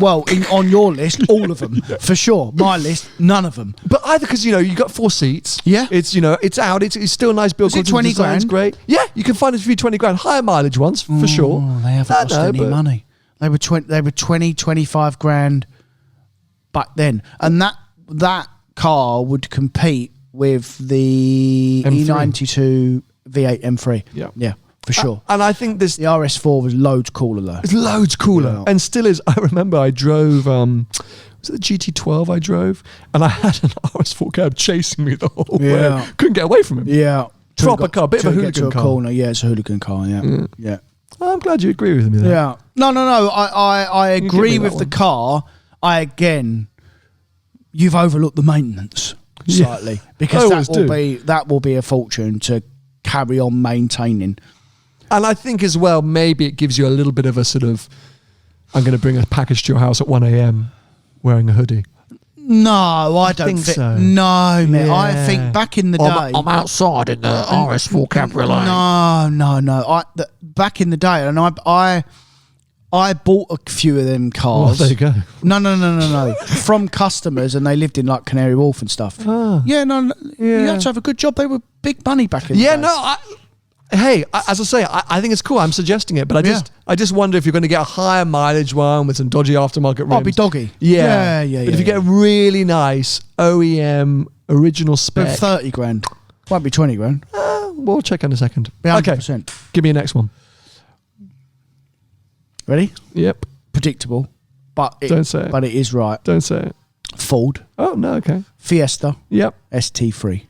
Well, on your list, all of them for sure. My list, none of them. But either because you got 4 seats. Yeah. It's it's out. It's still a nice build. Is it 20 grand? Great. Yeah, you can find it for 20 grand. Higher mileage ones for sure. They haven't cost any money. They were 20, 25 grand back then, and that car would compete with the M3. E92 V8 M3. Yeah, for sure. And I think the RS4 was loads cooler though. It's loads cooler, and still is. I remember I drove. Was it the GT12 I drove, and I had an RS4 cab chasing me the whole way. Couldn't get away from him. Yeah, proper car, bit of a hooligan car. Corner. Yeah, it's a hooligan car. Yeah. Oh, I'm glad you agree with me there. Yeah. No. I agree with the car. You've overlooked the maintenance slightly because that will be a fortune to carry on maintaining. And I think as well, maybe it gives you a little bit of a sort of, I'm going to bring a package to your house at 1 a.m. wearing a hoodie. No, I don't think so. No, mate. Yeah. I think back in the day, I'm outside in the RS4 Cabriolet. No. Back in the day, and I bought a few of them cars. Oh, there you go. No. From customers, and they lived in like Canary Wharf and stuff. Oh. Yeah, you had to have a good job. They were big money back in the day. Hey, as I say, I think it's cool. I'm suggesting it, but I just wonder if you're going to get a higher mileage one with some dodgy aftermarket rims. I'll be doggy. Yeah. But if you get a really nice OEM original spec, with 30 grand, won't be 20 grand. We'll check in a second. 100%. Okay, give me your next one. Ready? Yep. Predictable, but don't say it. But it is right. Don't say it. Ford. Oh no. Okay. Fiesta. Yep. ST3.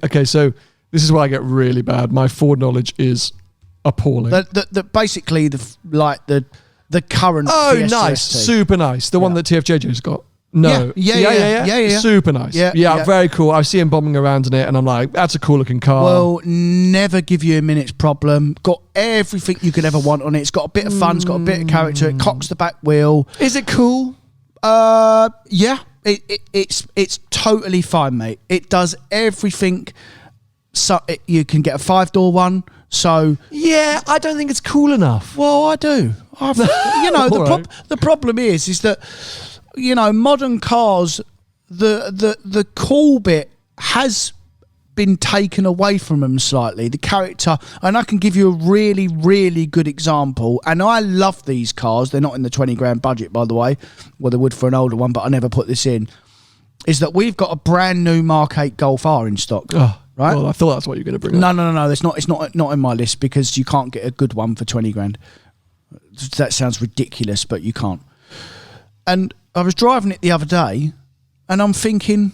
Okay, so. This is where I get really bad. My Ford knowledge is appalling. Basically, the current. Oh, Fiesta nice, ST. Super nice. The one that TFJJ's got. No. Yeah. Super nice. Yeah, very cool. I see him bombing around in it, and I'm like, that's a cool looking car. Well, never give you a minute's problem. Got everything you could ever want on it. It's got a bit of fun. It's got a bit of character. It cocks the back wheel. Is it cool? Yeah. It's totally fine, mate. It does everything. So you can get a 5-door one. So yeah, I don't think it's cool enough. Well, I do. The problem is that modern cars, the cool bit has been taken away from them slightly. The character, and I can give you a really, really good example. And I love these cars. They're not in the 20 grand budget, by the way. Well, they would for an older one, but I never put this in. Is that we've got a brand new Mark 8 Golf R in stock. Oh. Right? Well, I thought that's what you were going to bring up. No. It's not in my list because you can't get a good one for 20 grand. That sounds ridiculous, but you can't. And I was driving it the other day, and I'm thinking,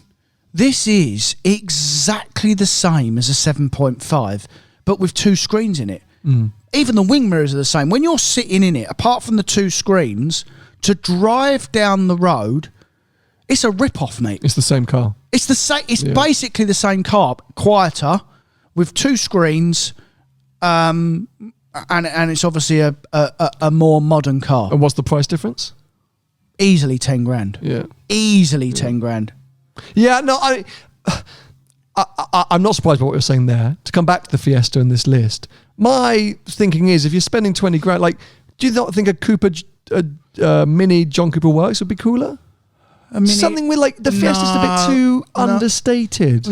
this is exactly the same as a 7.5, but with 2 screens in it. Even the wing mirrors are the same. When you're sitting in it, apart from the 2 screens, to drive down the road, it's a rip-off, mate. It's the same car. It's the same. It's basically the same car, quieter, with 2 screens, and it's obviously a more modern car. And what's the price difference? Easily 10 grand. Yeah. Easily 10 grand. Yeah, no, I'm not surprised by what you're saying there. To come back to the Fiesta in this list, my thinking is if you're spending 20 grand, like, do you not think a Cooper, Mini John Cooper Works would be cooler? Something with like the Fiesta's a bit too understated.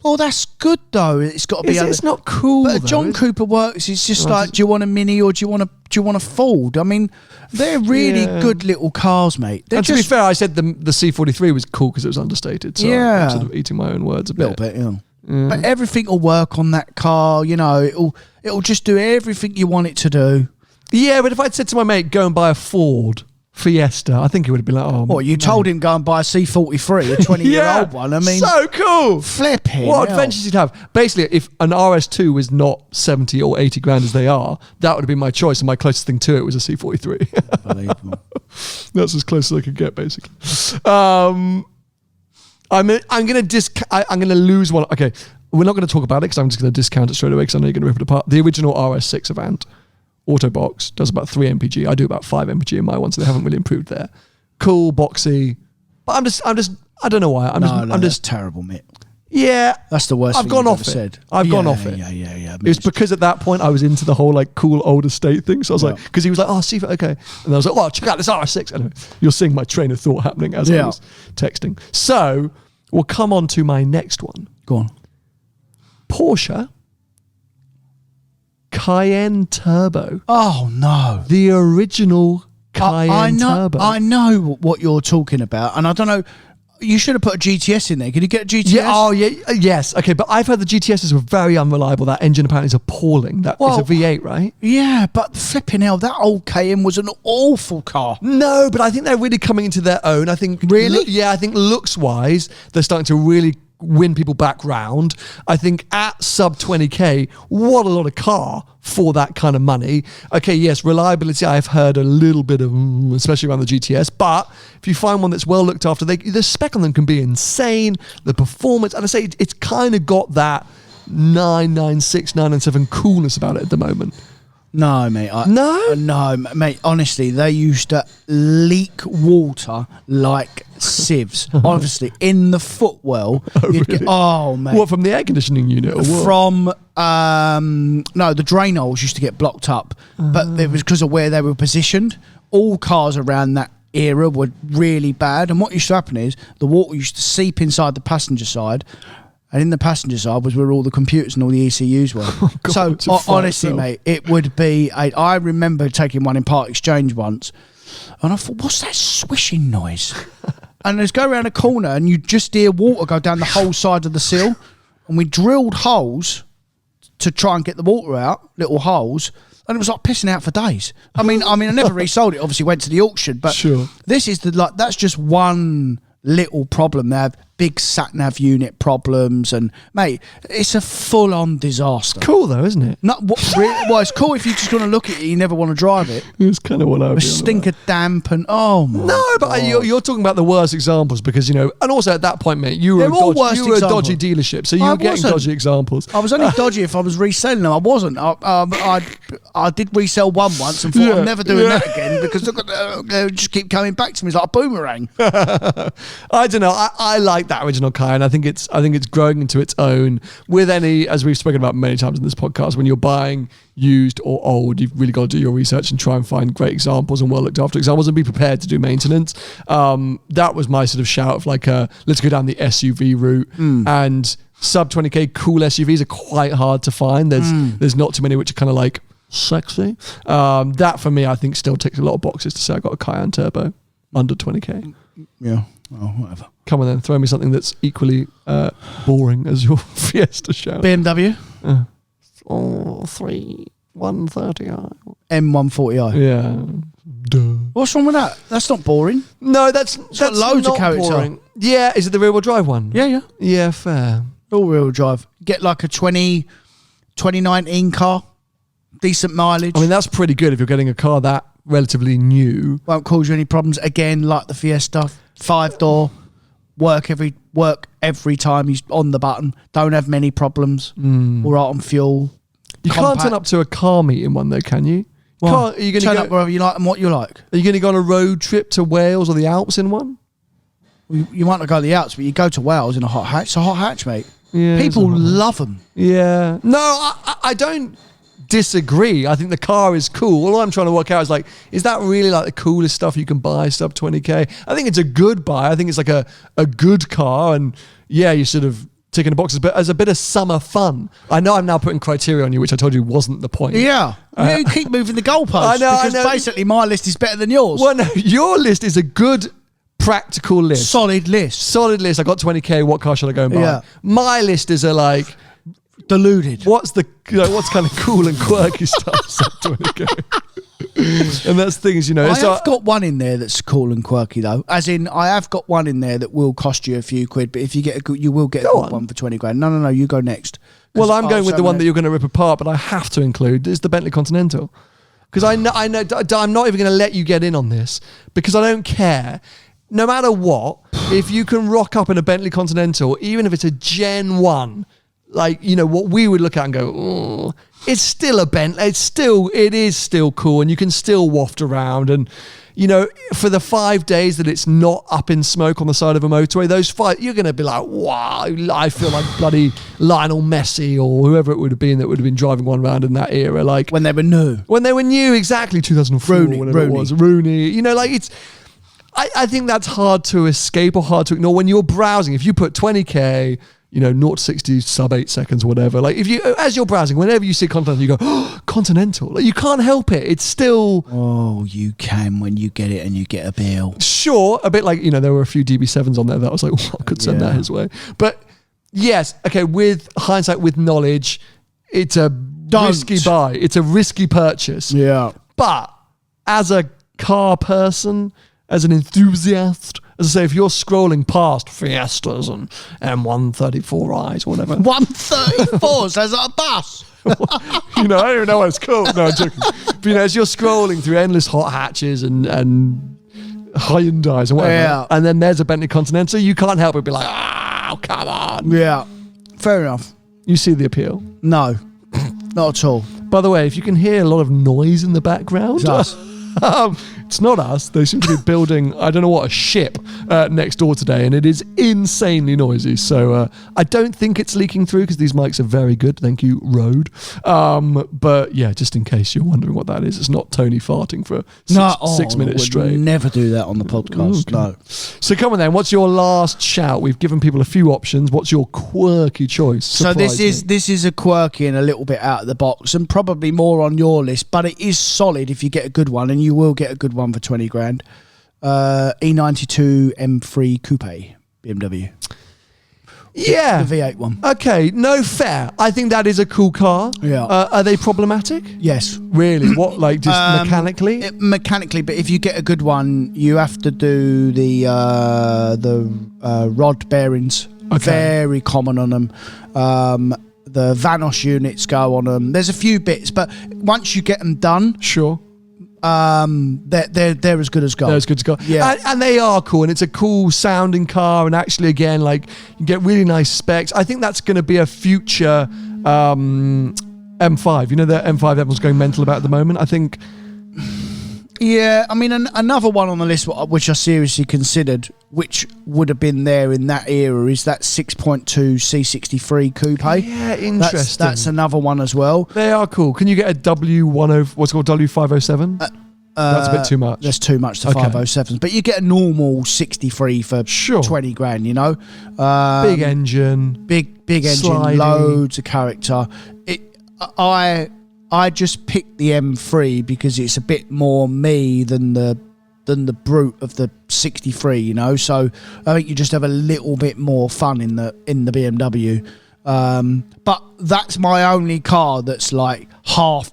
Oh, that's good though. It's got to be. It's not cool. But John Cooper Works. It's just like, do you want a Mini or do you want a Ford? I mean, they're really good little cars, mate. And to be fair, I said the C43 was cool because it was understated. So I'm sort of eating my own words a bit. A little bit, yeah. But everything will work on that car. You know, it'll just do everything you want it to do. Yeah, but if I'd said to my mate, go and buy a Ford Fiesta, I think he would have been like, oh, what, you told him go and buy a C43, a 20-year-old one? I mean, so cool. Flipping what adventures you'd have. Basically, if an RS2 was not 70 or 80 grand as they are, that would have been my choice, and my closest thing to it was a C43. Unbelievable. That's as close as I could get, basically. I'm gonna lose one. Okay, we're not going to talk about it because I'm just going to discount it straight away because I know you're going to rip it apart. The original RS6 Avant. Autobox does about 3 mpg. I do about 5 mpg in my one, so they haven't really improved there. Cool, boxy, but I'm just I don't know why. I'm just terrible, mate. Yeah, that's the worst. I've gone off it. I've gone off it. Yeah. It was because at that point I was into the whole like cool old estate thing. So I was like, because he was like, oh, see, okay, and I was like, oh, check out this RS6. Anyway, you're seeing my train of thought happening as I was texting. So we'll come on to my next one. Go on. Porsche Cayenne Turbo. Oh no, the original Cayenne Turbo. I know what you're talking about, and I don't know. You should have put a GTS in there. Can you get a GTS? Yeah, yes. Okay, but I've heard the GTSs were very unreliable. That engine apparently is appalling. That is a V8, right? Yeah, but flipping hell, that old Cayenne was an awful car. No, but I think they're really coming into their own. I think really, I think looks-wise, they're starting to really win people back round. I think at sub 20k, what a lot of car for that kind of money. Okay, yes, reliability I've heard a little bit of, especially around the GTS, but if you find one that's well looked after, the spec on them can be insane, the performance, and I say it's kind of got that 996, 997 coolness about it at the moment. No, mate. No, mate. Honestly, they used to leak water like sieves. Honestly, in the footwell. Mate. What, from the air conditioning unit? Or what? From the drain holes used to get blocked up, but it was because of where they were positioned. All cars around that era were really bad, and what used to happen is the water used to seep inside the passenger side. And in the passenger side was where all the computers and all the ECUs were. Oh, God, so honestly, mate, it would be. I remember taking one in part exchange once, and I thought, "What's that swishing noise?" And let's go around a corner, and you just hear water go down the whole side of the sill. And we drilled holes to try and get the water out, little holes, and it was like pissing out for days. I mean, I never resold it. Obviously, went to the auction, but this is that's just one little problem. They have big sat-nav unit problems, and mate, it's a full-on disaster. It's cool though, isn't it? Well, it's cool if you're just going to look at it, you never want to drive it. It's kind of what I would. A stink of damp and but you're talking about the worst examples because and also at that point, mate, you were a dodgy dealership, so you were getting dodgy examples. I was only dodgy if I was reselling them. I wasn't. I did resell one once and thought I'm never doing that again because they just keep coming back to me. It's like a boomerang. I don't know. I like that original Cayenne. I think it's growing into its own. With any, as we've spoken about many times in this podcast, when you're buying used or old, you've really got to do your research and try and find great examples and well looked after examples and be prepared to do maintenance. That was my sort of shout of like, let's go down the SUV route. And sub 20k cool SUVs are quite hard to find. There's not too many which are kind of like sexy. That for me, I think still ticks a lot of boxes to say I got a Cayenne Turbo under 20k. Yeah. Oh, whatever. Come on then, throw me something that's equally boring as your Fiesta shout. BMW? 130i. M140i. Yeah. Duh. What's wrong with that? That's not boring. No, that's got loads of character. Boring. Yeah, is it the rear-wheel drive one? Yeah. Yeah, fair. All-wheel drive. Get like a 2019 car. Decent mileage. I mean, that's pretty good if you're getting a car that relatively new. Won't cause you any problems. Again, like the Fiesta, 5-door, work every time he's on the button. Don't have many problems. All right on fuel. You can't turn up to a car meeting one though, can you? Well, are you going to turn up wherever you like and what you like? Are you going to go on a road trip to Wales or the Alps in one? You might not go to the Alps, but you go to Wales in a hot hatch. It's a hot hatch, mate. Yeah, people love them. Yeah. No, I don't disagree. I think the car is cool. All I'm trying to work out is like, is that really like the coolest stuff you can buy sub 20k? I think it's a good buy. I think it's like a good car, and yeah, you sort of ticking the boxes, but as a bit of summer fun. I know I'm now putting criteria on you, which I told you wasn't the point. Yeah. You keep moving the goalposts. I know. Because basically my list is better than yours. Well, no, your list is a good practical list. Solid list. I got 20k. What car should I go and buy? Yeah. My list is a like deluded. What's kind of cool and quirky stuff sub 20k? And that's things, you know. I have got one in there that's cool and quirky though. As in, I have got one in there that will cost you a few quid, but if you get you will get a good one for 20 grand. No, you go next. Well, I'm going with the one that you're going to rip apart, but I have to include is the Bentley Continental, because I know I'm not even going to let you get in on this because I don't care. No matter what, if you can rock up in a Bentley Continental, even if it's a Gen 1, like, you know, what we would look at and go, oh, it's still a Bentley. It is still cool, and you can still waft around. And, you know, for the 5 days that it's not up in smoke on the side of a motorway, those 5, you're going to be like, wow, I feel like bloody Lionel Messi or whoever it would have been that would have been driving one around in that era. Like when they were new, exactly. 2004, whenever it was. Rooney. You know, like I think that's hard to escape or hard to ignore when you're browsing. If you put 20k, you know, 0 to 60 sub 8 seconds, whatever. Like if you, as you're browsing, whenever you see Continental, you go, oh, Continental. Like you can't help it. It's still. Oh, you can when you get it and you get a bill. Sure, a bit like, you know, there were a few DB7s on there that I was like, oh, I could send that his way. But yes, okay, with hindsight, with knowledge, it's a risky buy. It's a risky purchase. Yeah. But as a car person, as an enthusiast, as I say, if you're scrolling past Fiestas and M134Is or whatever. 134s, as a bus. You know, I don't even know what it's called. No, I'm joking. But, you know, as you're scrolling through endless hot hatches and Hyundais and whatever, and then there's a Bentley Continental, you can't help but be like, oh, come on. Yeah, fair enough. You see the appeal? No, not at all. By the way, if you can hear a lot of noise in the background, it's not us. They seem to be building, I don't know what, a ship next door today, and it is insanely noisy. So I don't think it's leaking through because these mics are very good. Thank you, Rode. But yeah, just in case you're wondering what that is, it's not Tony farting for 6 minutes straight. Never do that on the podcast. Okay. No. So come on then. What's your last shout? We've given people a few options. What's your quirky choice? So this is a quirky and a little bit out of the box, and probably more on your list, but it is solid if you get a good one, and you will get a good one for 20 grand. E92 M3 Coupe BMW. Yeah. The V8 one. Okay, no, fair. I think that is a cool car. Yeah. Are they problematic? Yes. Really? What, like just mechanically? Mechanically, but if you get a good one, you have to do the rod bearings. Okay. Very common on them. The Vanos units go on them. There's a few bits, but once you get them done, sure. They're as good as gold. They're as good as gold. Yeah. And they are cool, and it's a cool sounding car, and actually again, like, you get really nice specs. I think that's going to be a future M5. You know, the M5 everyone's going mental about at the moment. I think. Yeah, I mean, another one on the list which I seriously considered, which would have been there in that era, is that 6.2 C63 Coupe. Yeah, interesting. That's another one as well. They are cool. Can you get a what's it called, W507? That's a bit too much. That's too much, the 507s. But you get a normal 63 for 20 grand, you know. Big engine. Big engine, sliding. Loads of character. I just picked the M3 because it's a bit more me than the brute of the 63, you know. So I think you just have a little bit more fun in the BMW. But that's my only car that's like half.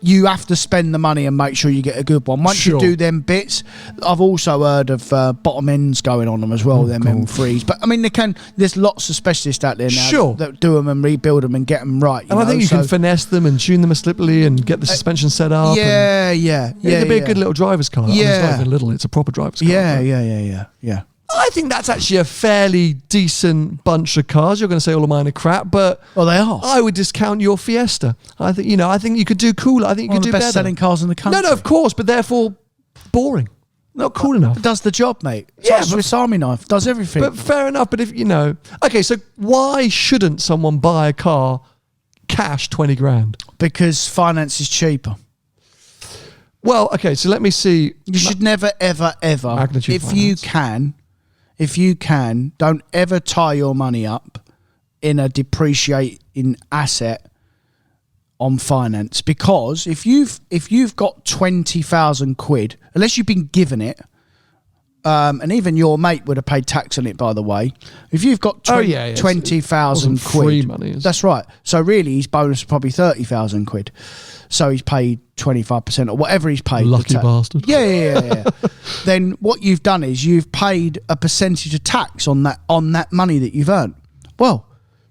you have to spend the money and make sure you get a good one. Once you do them bits, I've also heard of bottom ends going on them as well, them M3s. But I mean, there's lots of specialists out there now that do them and rebuild them and get them right. And I think you can finesse them and tune them a sliply and get the suspension set up. It could be a good little driver's car. Yeah. I mean, it's not even little, it's a proper driver's car. Yeah. I think that's actually a fairly decent bunch of cars. You're going to say all of mine are crap, but they are. I would discount your Fiesta. I think you could do cooler. I think you could do better. One of the best-selling cars in the country. No, of course, but therefore boring. Not cool enough. It does the job, mate. Swiss Army knife. Does everything. But fair enough. But if okay, so why shouldn't someone buy a car cash 20 grand? Because finance is cheaper. Well, okay, so let me see. You should never, ever, ever, if you can, don't ever tie your money up in a depreciating asset on finance, because if you've got 20,000 quid, unless you've been given it, and even your mate would have paid tax on it, by the way. If you've got 20,000 quid, free money, that's right. So really, his bonus is probably 30,000 quid. So he's paid 25% or whatever he's paid. Lucky bastard. Yeah. Then what you've done is you've paid a percentage of tax on that money that you've earned. Well,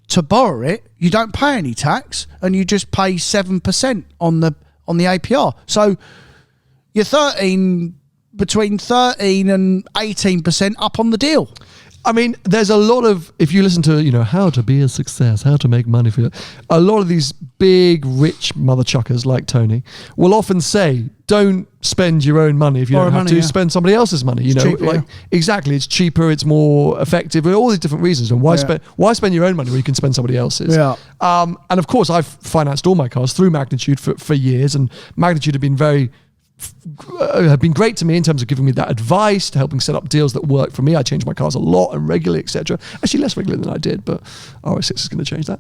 to borrow it, you don't pay any tax and you just pay 7% on the APR. So you're between 13 and 18% up on the deal. I mean, there's a lot of, if you listen to, how to be a success, how to make money for it, a lot of these big, rich mother chuckers like Tony will often say, don't spend your own money if you don't have to. Spend somebody else's money. It's cheaper, exactly, it's cheaper, it's more effective, all these different reasons. And why spend your own money when you can spend somebody else's? Yeah. And of course, I've financed all my cars through Magnitude for years, and Magnitude have been great to me in terms of giving me that advice, to helping set up deals that work for me. I change my cars a lot and regularly, etc. Actually, less regularly than I did, but RS6 is going to change that.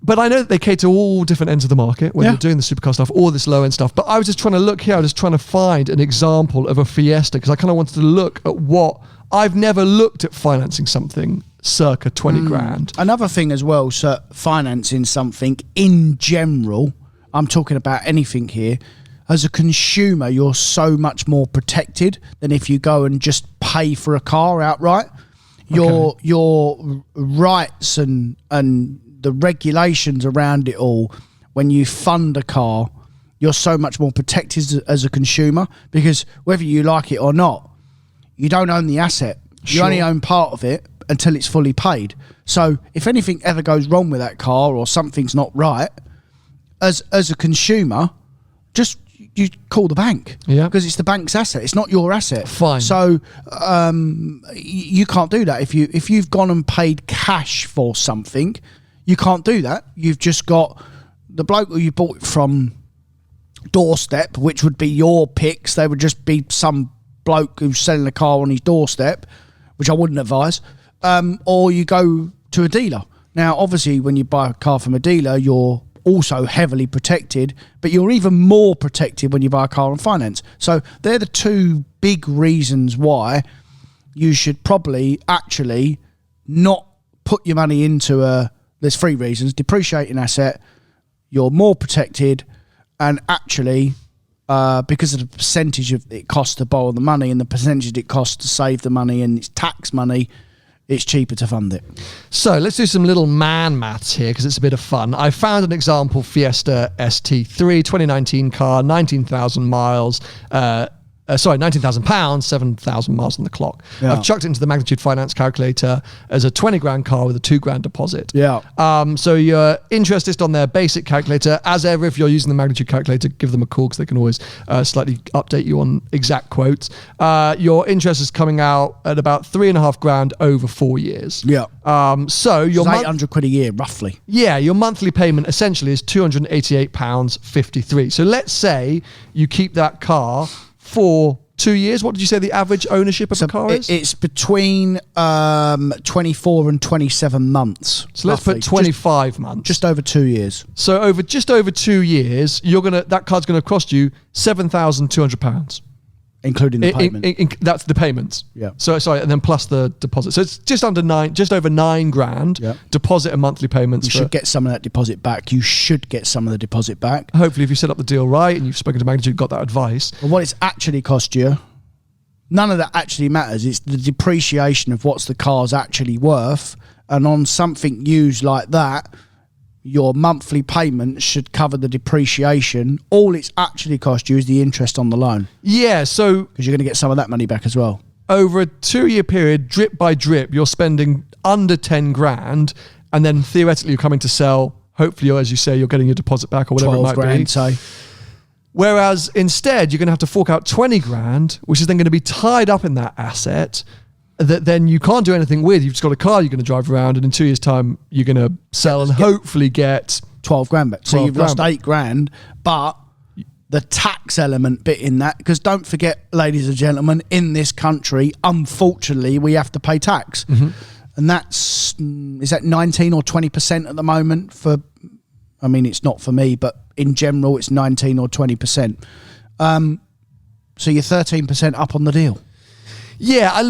But I know that they cater to all different ends of the market when you're doing the supercar stuff, all this low end stuff. But I was just trying to look here. I was trying to find an example of a Fiesta because I kind of wanted to look at what I've never looked at financing something circa 20 grand. Another thing as well, so financing something in general. I'm talking about anything here. As a consumer, you're so much more protected than if you go and just pay for a car outright. Your rights and the regulations around it all, when you fund a car, you're so much more protected as a consumer, because whether you like it or not, you don't own the asset. You only own part of it until it's fully paid. So if anything ever goes wrong with that car or something's not right, as a consumer, just you call the bank, because it's the bank's asset. It's not your asset. Fine. So you can't do that. If you've gone and paid cash for something, you can't do that. You've just got the bloke who you bought it from doorstep, which would be your picks. They would just be some bloke who's selling a car on his doorstep, which I wouldn't advise. Or you go to a dealer. Now, obviously, when you buy a car from a dealer, you're also heavily protected, but you're even more protected when you buy a car on finance. So they're the two big reasons why you should probably actually not put your money into there's three reasons: depreciating asset, you're more protected, and actually because of the percentage of it costs to borrow the money and the percentage it costs to save the money and it's tax money, it's cheaper to fund it. So let's do some little man maths here because it's a bit of fun. I found an example Fiesta ST3, 2019 car, 19,000 miles, 19,000 pounds, 7,000 miles on the clock. Yeah. I've chucked it into the Magnitude Finance calculator as a 20 grand car with a 2 grand deposit. Yeah. So your interest is on their basic calculator. As ever, if you're using the Magnitude calculator, give them a call because they can always slightly update you on exact quotes. Your interest is coming out at about 3.5 grand over 4 years. Yeah. So your 800 quid a year, roughly. Yeah. Your monthly payment essentially is £288.53. So let's say you keep that car for 2 years. What did you say the average ownership of a car is? It's between 24 and 27 months. So let's put 25 months. Just over 2 years. So just over 2 years, that car's going to cost you £7,200. Including the payment. That's the payments. Yeah. So sorry, and then plus the deposit. So it's just over $9,000. Yeah. Deposit and monthly payments. You should get some of that deposit back. You should get some of the deposit back. Hopefully, if you set up the deal right and you've spoken to Magnitude, got that advice. Well, what it's actually cost you, none of that actually matters. It's the depreciation of what's the car's actually worth. And on something used like that, your monthly payment should cover the depreciation. All it's actually cost you is the interest on the loan. Yeah, so... Because you're going to get some of that money back as well. Over a 2-year period, drip by drip, you're spending under 10 grand, and then theoretically you're coming to sell. Hopefully, as you say, you're getting your deposit back or whatever it might 12 grand, be. say. Whereas instead, you're going to have to fork out 20 grand, which is then going to be tied up in that asset that then you can't do anything with. You've just got a car you're going to drive around, and in 2 years' time, you're going to sell and hopefully get 12 grand back. So you've lost 8 grand, but the tax element bit in that, because don't forget, ladies and gentlemen, in this country, unfortunately, we have to pay tax. Mm-hmm. And that's, is that 19 or 20% at the moment for, I mean, it's not for me, but in general, it's 19 or 20%. So you're 13% up on the deal. Yeah, I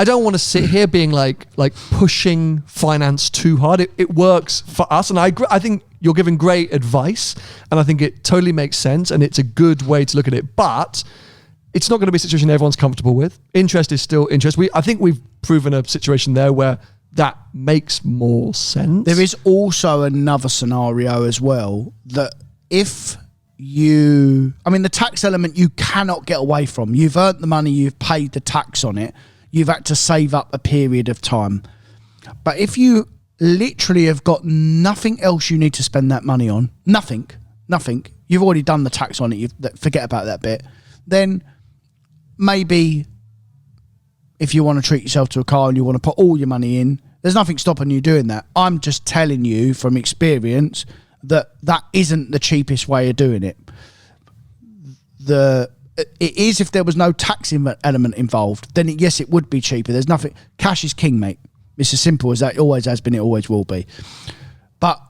don't want to sit here being like pushing finance too hard. It works for us, and I think you're giving great advice, and I think it totally makes sense, and it's a good way to look at it. But it's not going to be a situation everyone's comfortable with. Interest is still interest. I think we've proven a situation there where that makes more sense. There is also another scenario as well, that if the tax element you cannot get away from. You've earned the money, you've paid the tax on it, you've had to save up a period of time. But if you literally have got nothing else you need to spend that money on, nothing, you've already done the tax on it, forget about that bit, then maybe if you want to treat yourself to a car and you want to put all your money in, there's nothing stopping you doing that. I'm just telling you from experience that isn't the cheapest way of doing it. It is if there was no tax element involved, then yes, it would be cheaper. There's nothing. Cash is king, mate. It's as simple as that. It always has been. It always will be. But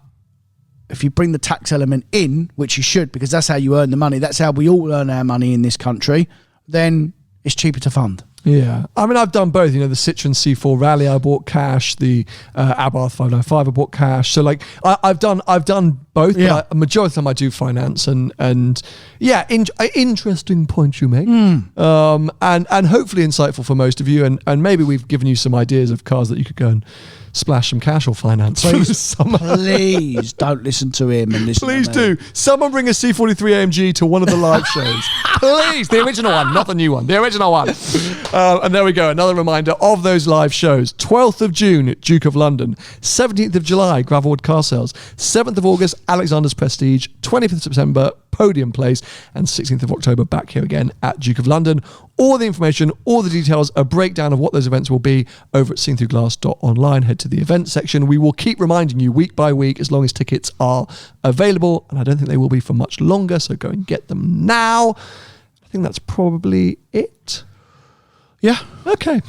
if you bring the tax element in, which you should, because that's how you earn the money, that's how we all earn our money in this country, then it's cheaper to fund. Yeah. I mean, I've done both. The Citroen C4 Rally, I bought cash. The Abarth 595, I bought cash. So, I've done both. Yeah. But a majority of the time I do finance. And yeah, interesting point you make. And hopefully insightful for most of you. And maybe we've given you some ideas of cars that you could go and splash some cash or finance. Please don't listen to him and listen Please to me. do. Someone bring a C43 AMG to one of the live shows. Please. The original one, not the new one. The original one. And there we go. Another reminder of those live shows. 12th of June, Duke of London. 17th of July, Gravelwood Car Sales. 7th of August, Alexander's Prestige. 25th of September, Podium Place. And 16th of October, back here again at Duke of London. All the information, all the details, a breakdown of what those events will be over at seeingthroughglass.online. Head to the events section. We will keep reminding you week by week as long as tickets are available. And I don't think they will be for much longer, so go and get them now. I think that's probably it. Yeah. Okay.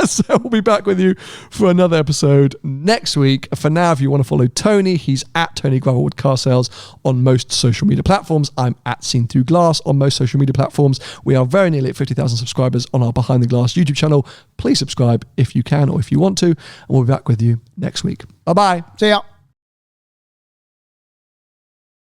So we'll be back with you for another episode next week. For now, if you want to follow Tony, he's at Tony Gravelwood Car Sales on most social media platforms. I'm at Seen Through Glass on most social media platforms. We are very nearly at 50,000 subscribers on our Behind the Glass YouTube channel. Please subscribe if you can or if you want to. And we'll be back with you next week. Bye-bye. See ya.